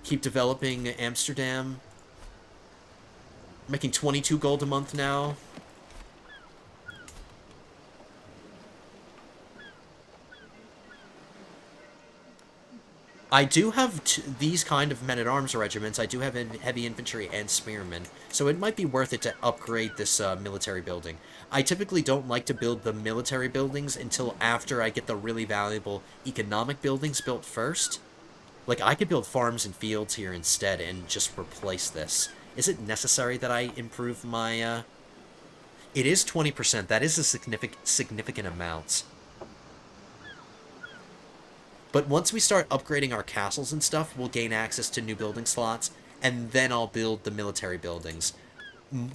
Keep developing Amsterdam. Making 22 gold a month now. I do have these kind of men-at-arms regiments. I do have heavy infantry and spearmen, so it might be worth it to upgrade this military building. I typically don't like to build the military buildings until after I get the really valuable economic buildings built first. Like, I could build farms and fields here instead and just replace this. Is it necessary that I improve my, It is 20%. That is a significant amount. But once we start upgrading our castles and stuff, we'll gain access to new building slots, and then I'll build the military buildings.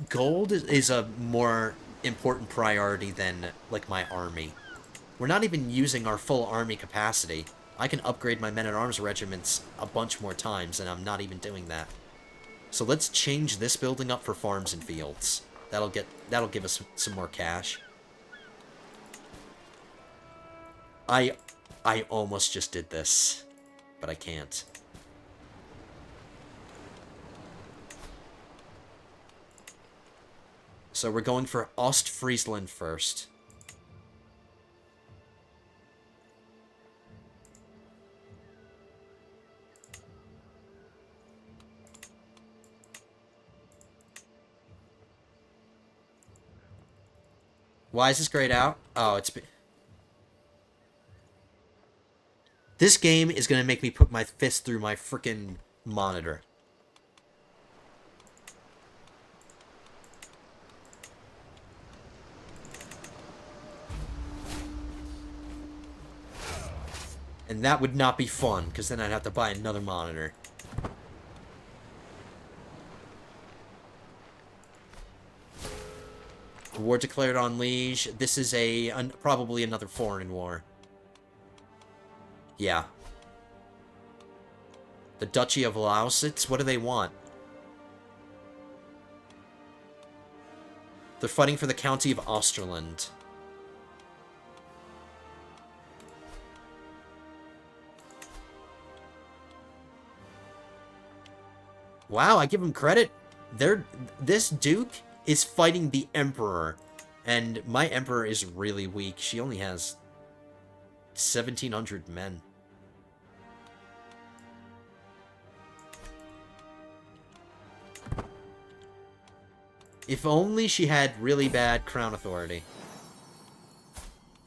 Gold is a more important priority than, like, my army. We're not even using our full army capacity. I can upgrade my men-at-arms regiments a bunch more times, and I'm not even doing that. So let's change this building up for farms and fields. That'll give us some more cash. I almost just did this, but I can't. So we're going for Ostfriesland first. Why is this grayed out? Oh, it's... This game is going to make me put my fist through my frickin' monitor. And that would not be fun, because then I'd have to buy another monitor. War declared on Liege. This is probably another foreign war. Yeah. The Duchy of Lausitz? What do they want? They're fighting for the County of Osterland. Wow, I give them credit. This Duke is fighting the Emperor. And my Emperor is really weak. She only has 1,700 men. If only she had really bad crown authority.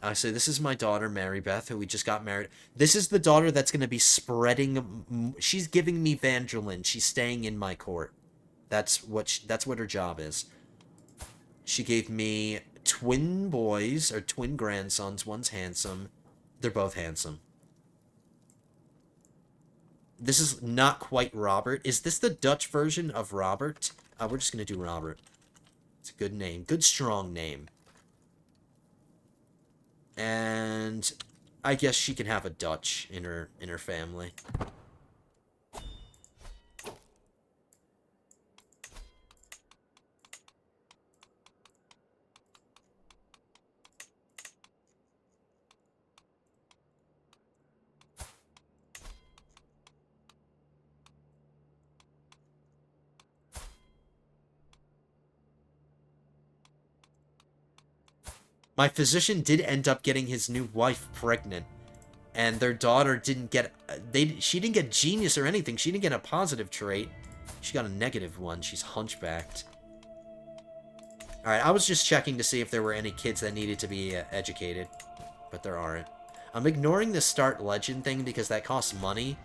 I say, this is my daughter, Mary Beth, who we just got married. This is the daughter that's going to be spreading... She's giving me Vanderlyn. She's staying in my court. That's what her job is. She gave me twin boys, or twin grandsons. One's handsome. They're both handsome. This is not quite Robert. Is this the Dutch version of Robert? We're just going to do Robert. It's a good name. Good, strong name. And I guess she can have a Dutch in her family. My physician did end up getting his new wife pregnant, and their daughter didn't get... She didn't get genius or anything. She didn't get a positive trait. She got a negative one. She's hunchbacked. Alright, I was just checking to see if there were any kids that needed to be educated, but there aren't. I'm ignoring the start legend thing because that costs money.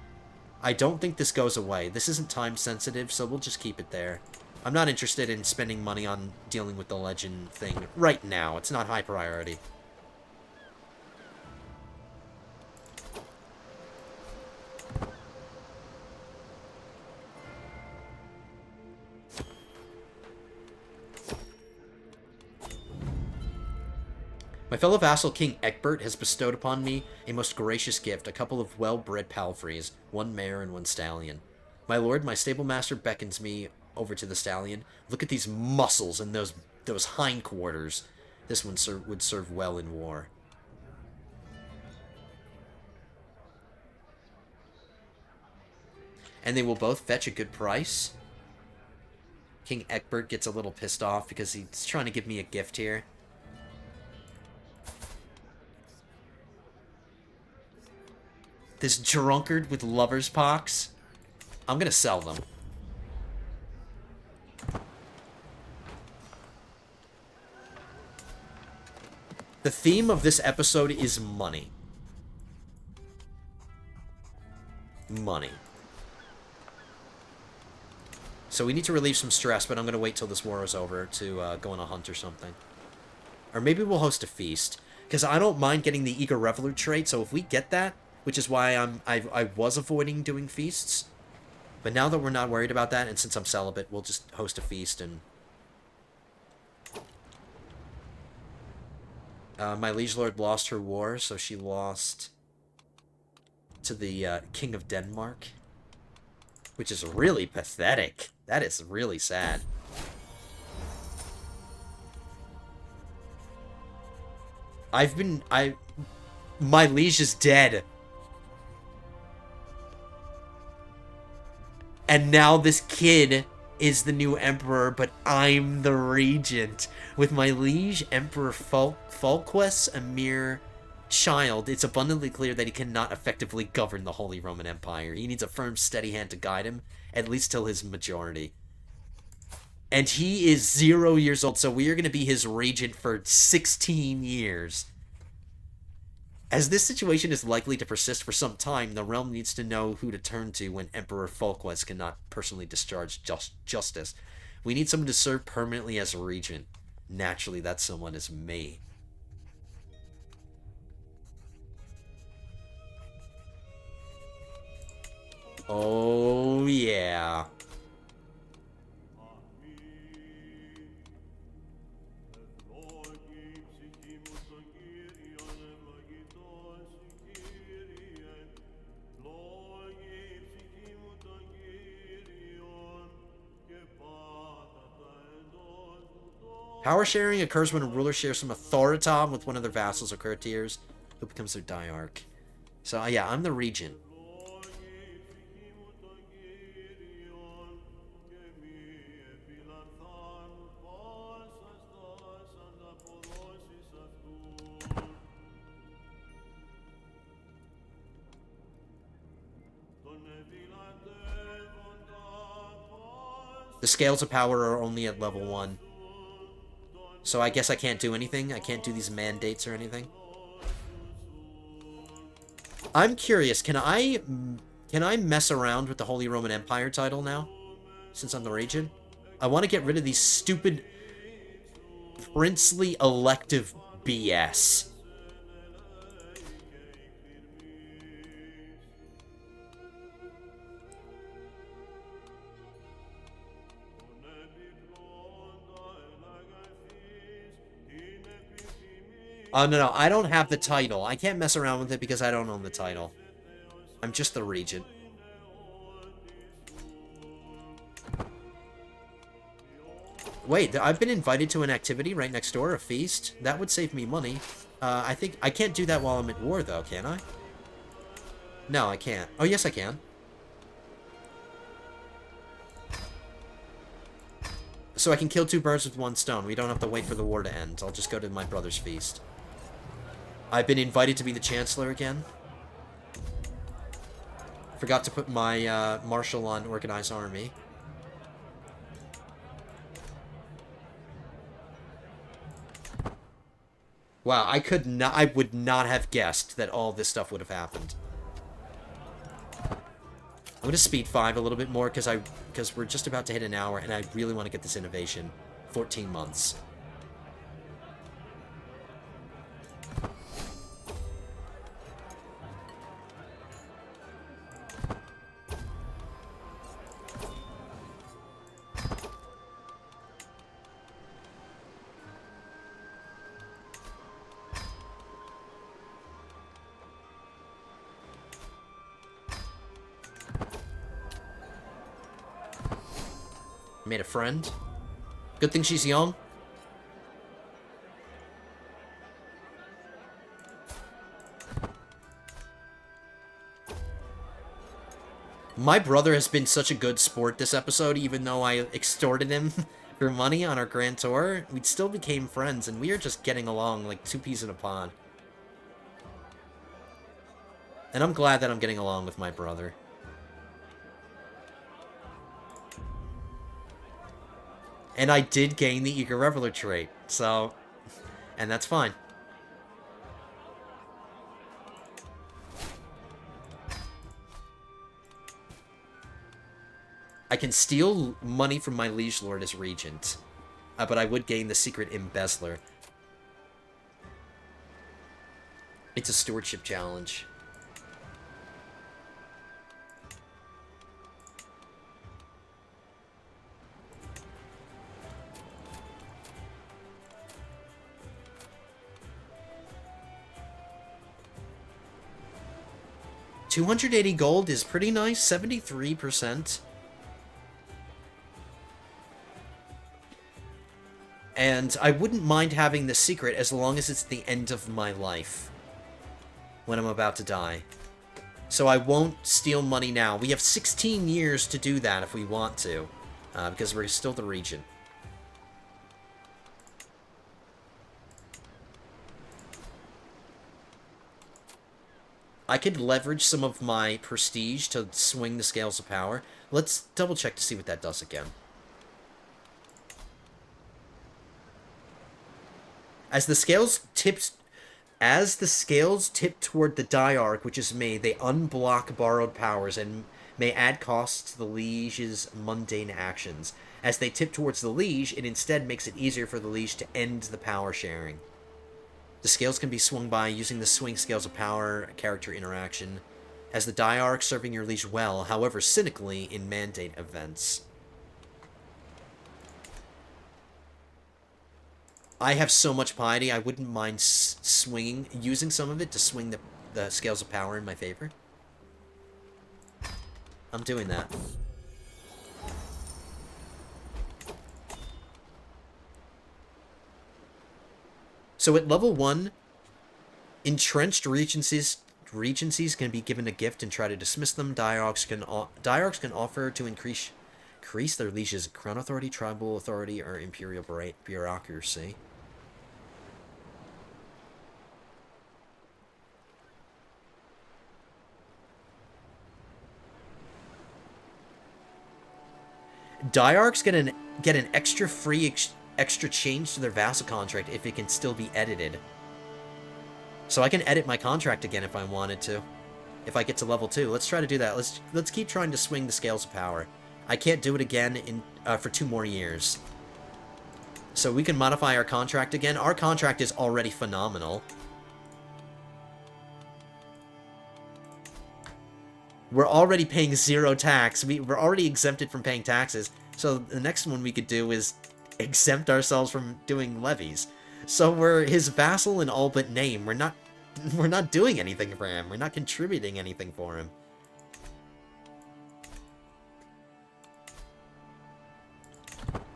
I don't think this goes away. This isn't time sensitive, so we'll just keep it there. I'm not interested in spending money on dealing with the legend thing right now. It's not high priority. My fellow vassal King Egbert has bestowed upon me a most gracious gift, a couple of well-bred palfreys, one mare and one stallion. My lord, my stable master beckons me over to the stallion. Look at these muscles and those hindquarters. This one would serve well in war. And they will both fetch a good price. King Egbert gets a little pissed off because he's trying to give me a gift here. This drunkard with lover's pox. I'm gonna sell them. The theme of this episode is money. Money. So we need to relieve some stress, but I'm going to wait till this war is over to go on a hunt or something. Or maybe we'll host a feast. Because I don't mind getting the Eager Reveler trait, so if we get that, which is why I was avoiding doing feasts. But now that we're not worried about that, and since I'm celibate, we'll just host a feast and... my liege lord lost her war, so she lost to the King of Denmark. Which is really pathetic. That is really sad. My liege is dead. And now this kid is the new emperor, but I'm the regent. With my liege, Emperor Falquest, a mere child, it's abundantly clear that he cannot effectively govern the Holy Roman Empire. He needs a firm, steady hand to guide him, at least till his majority. And he is 0 years old, so we are going to be his regent for 16 years. As this situation is likely to persist for some time, the realm needs to know who to turn to when Emperor Falquest cannot personally discharge justice. We need someone to serve permanently as a regent. Naturally, that someone is me. Oh, yeah. Power sharing occurs when a ruler shares some authority with one of their vassals or courtiers, who becomes their diarch. So, yeah, I'm the regent. The scales of power are only at level 1. So I guess I can't do anything? I can't do these mandates or anything? I'm curious, can I mess around with the Holy Roman Empire title now? Since I'm the regent? I want to get rid of these stupid princely elective BS. Oh, no, I don't have the title. I can't mess around with it because I don't own the title. I'm just the regent. Wait, I've been invited to an activity right next door, a feast. That would save me money. I think I can't do that while I'm at war, though, can I? No, I can't. Oh, yes, I can. So I can kill 2 birds with 1 stone. We don't have to wait for the war to end. I'll just go to my brother's feast. I've been invited to be the Chancellor again. Forgot to put my Marshal on Organized Army. Wow, I would not have guessed that all this stuff would have happened. I'm gonna speed 5 a little bit more because we're just about to hit an hour and I really want to get this innovation. 14 months. made a friend. Good thing she's young. My brother has been such a good sport this episode, even though I extorted him for money on our grand tour. We still became friends, and we are just getting along like two peas in a pod. And I'm glad that I'm getting along with my brother. And I did gain the Eager Reveler trait, so... And that's fine. I can steal money from my Liege Lord as Regent, but I would gain the secret Embezzler. It's a stewardship challenge. $280 gold is pretty nice, 73%. And I wouldn't mind having the secret as long as it's the end of my life. When I'm about to die. So I won't steal money now. We have 16 years to do that if we want to. Because we're still the regent. I could leverage some of my prestige to swing the scales of power. Let's double check to see what that does again. As the scales tip toward the diarch, which is me, they unblock borrowed powers and may add costs to the liege's mundane actions. As they tip towards the liege, it instead makes it easier for the liege to end the power sharing. The scales can be swung by using the swing scales of power character interaction, as the diarch serving your liege well, however cynically, in mandate events. I have so much piety, I wouldn't mind using some of it to swing the scales of power in my favor. I'm doing that. So at level 1, entrenched regencies can be given a gift and try to dismiss them. Diarchs can offer to increase their liege's crown authority, tribal authority, or imperial bureaucracy. Diarchs get an extra change to their vassal contract if it can still be edited. So I can edit my contract again if I wanted to. If I get to level 2. Let's try to do that. Let's keep trying to swing the scales of power. I can't do it again for 2 more years. So we can modify our contract again. Our contract is already phenomenal. We're already paying 0 tax. We're already exempted from paying taxes. So the next one we could do is exempt ourselves from doing levies. So we're his vassal in all but name. We're not doing anything for him. We're not contributing anything for him.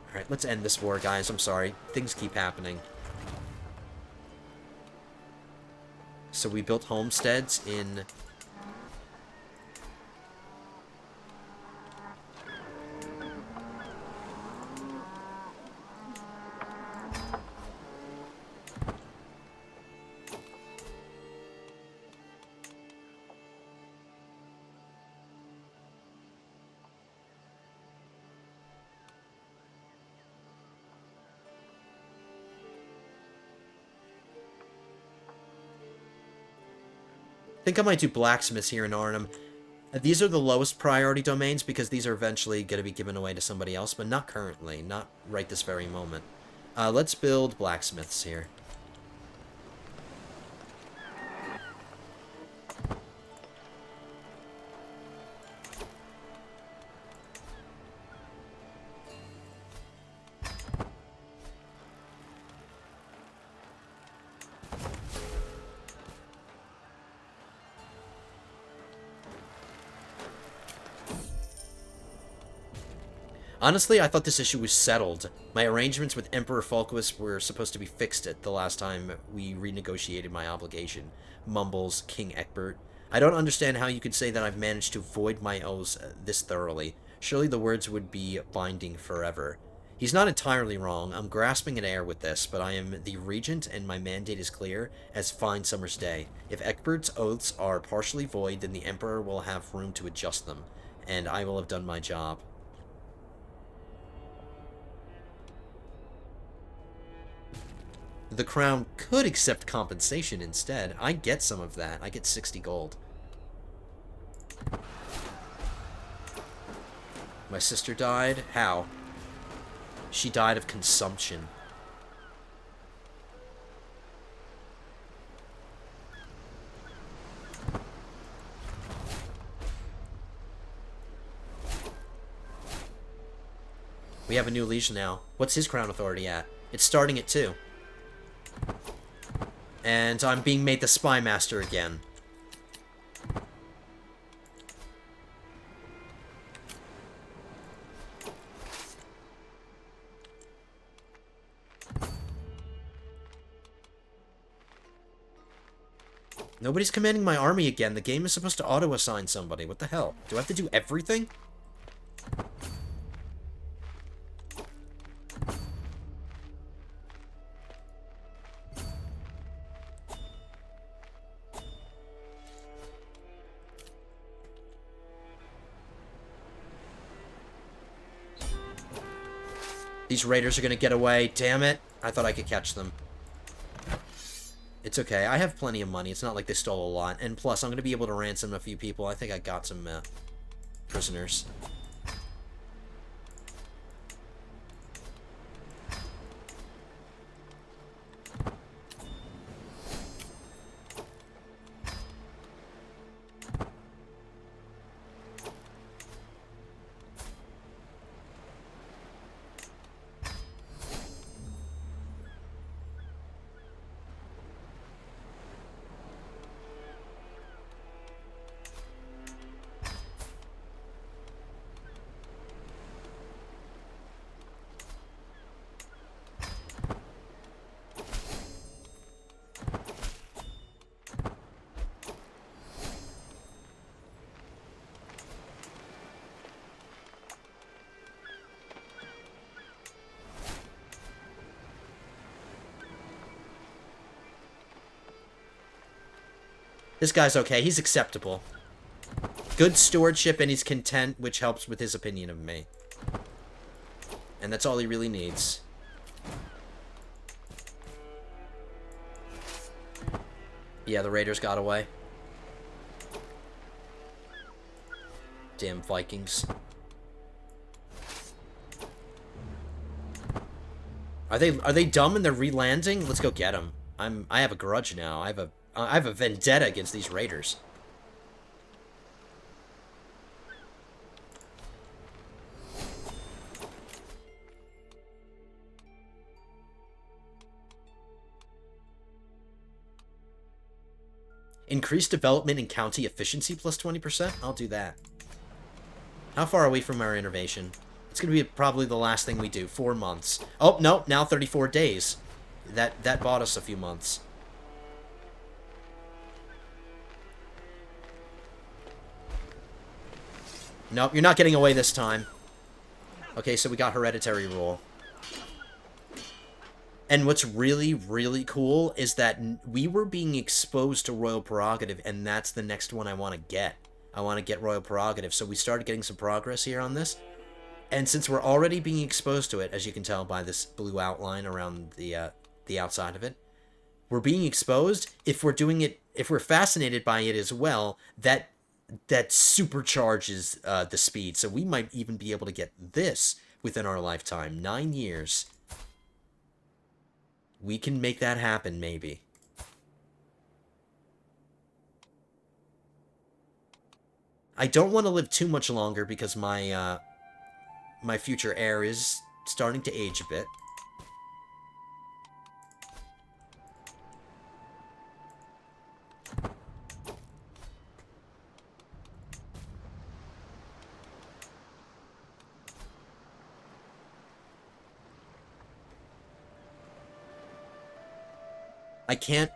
Alright, let's end this war, guys. I'm sorry. Things keep happening. So we built homesteads in... I think I might do blacksmiths here in Arnhem. These are the lowest priority domains because these are eventually going to be given away to somebody else, but not currently, not right this very moment. Let's build blacksmiths here. Honestly, I thought this issue was settled. My arrangements with Emperor Falquist were supposed to be fixed at the last time we renegotiated my obligation. Mumbles King Egbert. I don't understand how you could say that I've managed to void my oaths this thoroughly. Surely the words would be binding forever. He's not entirely wrong. I'm grasping at air with this, but I am the regent and my mandate is clear as fine summer's day. If Egbert's oaths are partially void, then the Emperor will have room to adjust them, and I will have done my job. The crown could accept compensation instead. I get some of that. I get 60 gold. My sister died? How? She died of consumption. We have a new liege now. What's his crown authority at? It's starting at 2. And I'm being made the spy master again. Nobody's commanding my army again. The game is supposed to auto-assign somebody. What the hell? Do I have to do everything? These raiders are gonna get away. Damn it. I thought I could catch them. It's okay. I have plenty of money. It's not like they stole a lot. And plus, I'm gonna be able to ransom a few people. I think I got some prisoners. This guy's okay. He's acceptable. Good stewardship and he's content, which helps with his opinion of me. And that's all he really needs. Yeah, the raiders got away. Damn Vikings. Are they dumb and they're re-landing? Let's go get them. I have a grudge now. I have a vendetta against these raiders. Increase development and county efficiency plus 20%? I'll do that. How far are we from our innovation? It's going to be probably the last thing we do. 4 months. Oh, no. Now 34 days. That bought us a few months. Nope, you're not getting away this time. Okay, so we got hereditary rule. And what's really, really cool is that we were being exposed to royal prerogative, and that's the next one I want to get. I want to get royal prerogative, so we started getting some progress here on this. And since we're already being exposed to it, as you can tell by this blue outline around the outside of it, we're being exposed. If we're doing it, if we're fascinated by it as well, that supercharges the speed. So we might even be able to get this within our lifetime. 9 years. We can make that happen, maybe. I don't want to live too much longer because my my future heir is starting to age a bit. I can't...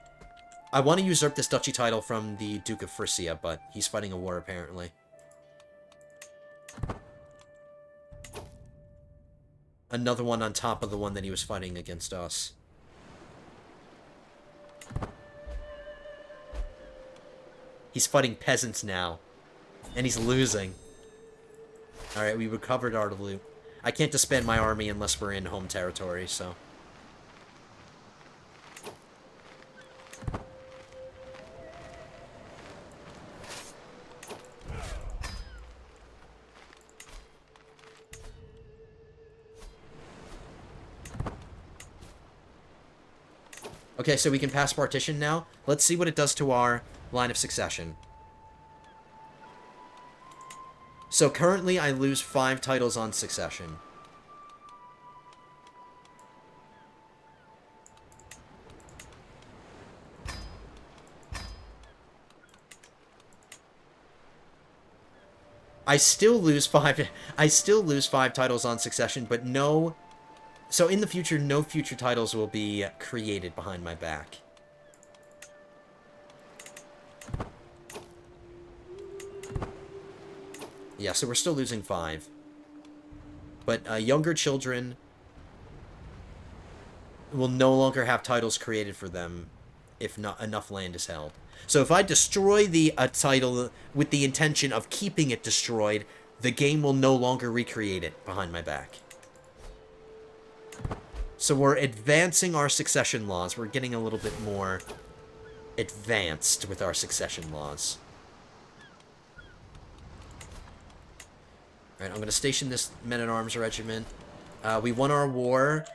I want to usurp this duchy title from the Duke of Frisia, but he's fighting a war, apparently. Another one on top of the one that he was fighting against us. He's fighting peasants now. And he's losing. Alright, we recovered our loot. I can't disband my army unless we're in home territory, so... Okay, so we can pass partition now. Let's see what it does to our line of succession. So currently I lose 5 titles on succession. I still lose 5 titles on succession, but no... So in the future, no future titles will be created behind my back. Yeah, so we're still losing 5. But younger children will no longer have titles created for them if not enough land is held. So if I destroy the title with the intention of keeping it destroyed, the game will no longer recreate it behind my back. So we're advancing our succession laws. We're getting a little bit more advanced with our succession laws. Alright, I'm going to station this men-at-arms regiment. We won our war.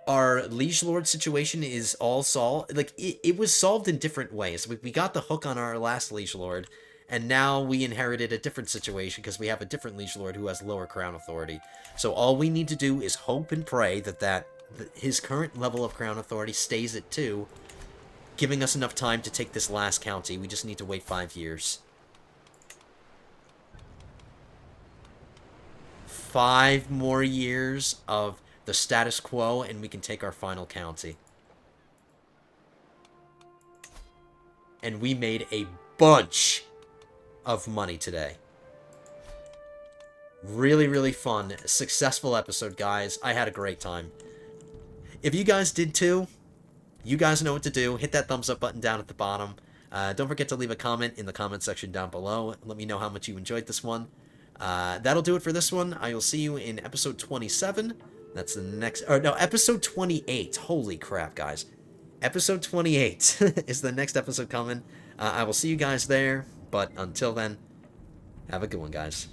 Our liege lord situation is all solved. Like, it was solved in different ways. We got the hook on our last liege lord, and now we inherited a different situation because we have a different liege lord who has lower crown authority. So all we need to do is hope and pray that his current level of crown authority stays at 2, giving us enough time to take this last county. We just need to wait 5 years. 5 more years of the status quo, and we can take our final county. And we made a bunch of money today. Really, really fun, successful episode, guys. I had a great time. If you guys did too, you guys know what to do. Hit that thumbs up button down at the bottom. Don't forget to leave a comment in the comment section down below. Let me know how much you enjoyed this one. That'll do it for this one. I will see you in episode 27. That's the next... Or no, episode 28. Holy crap, guys. Episode 28 is the next episode coming. I will see you guys there. But until then, have a good one, guys.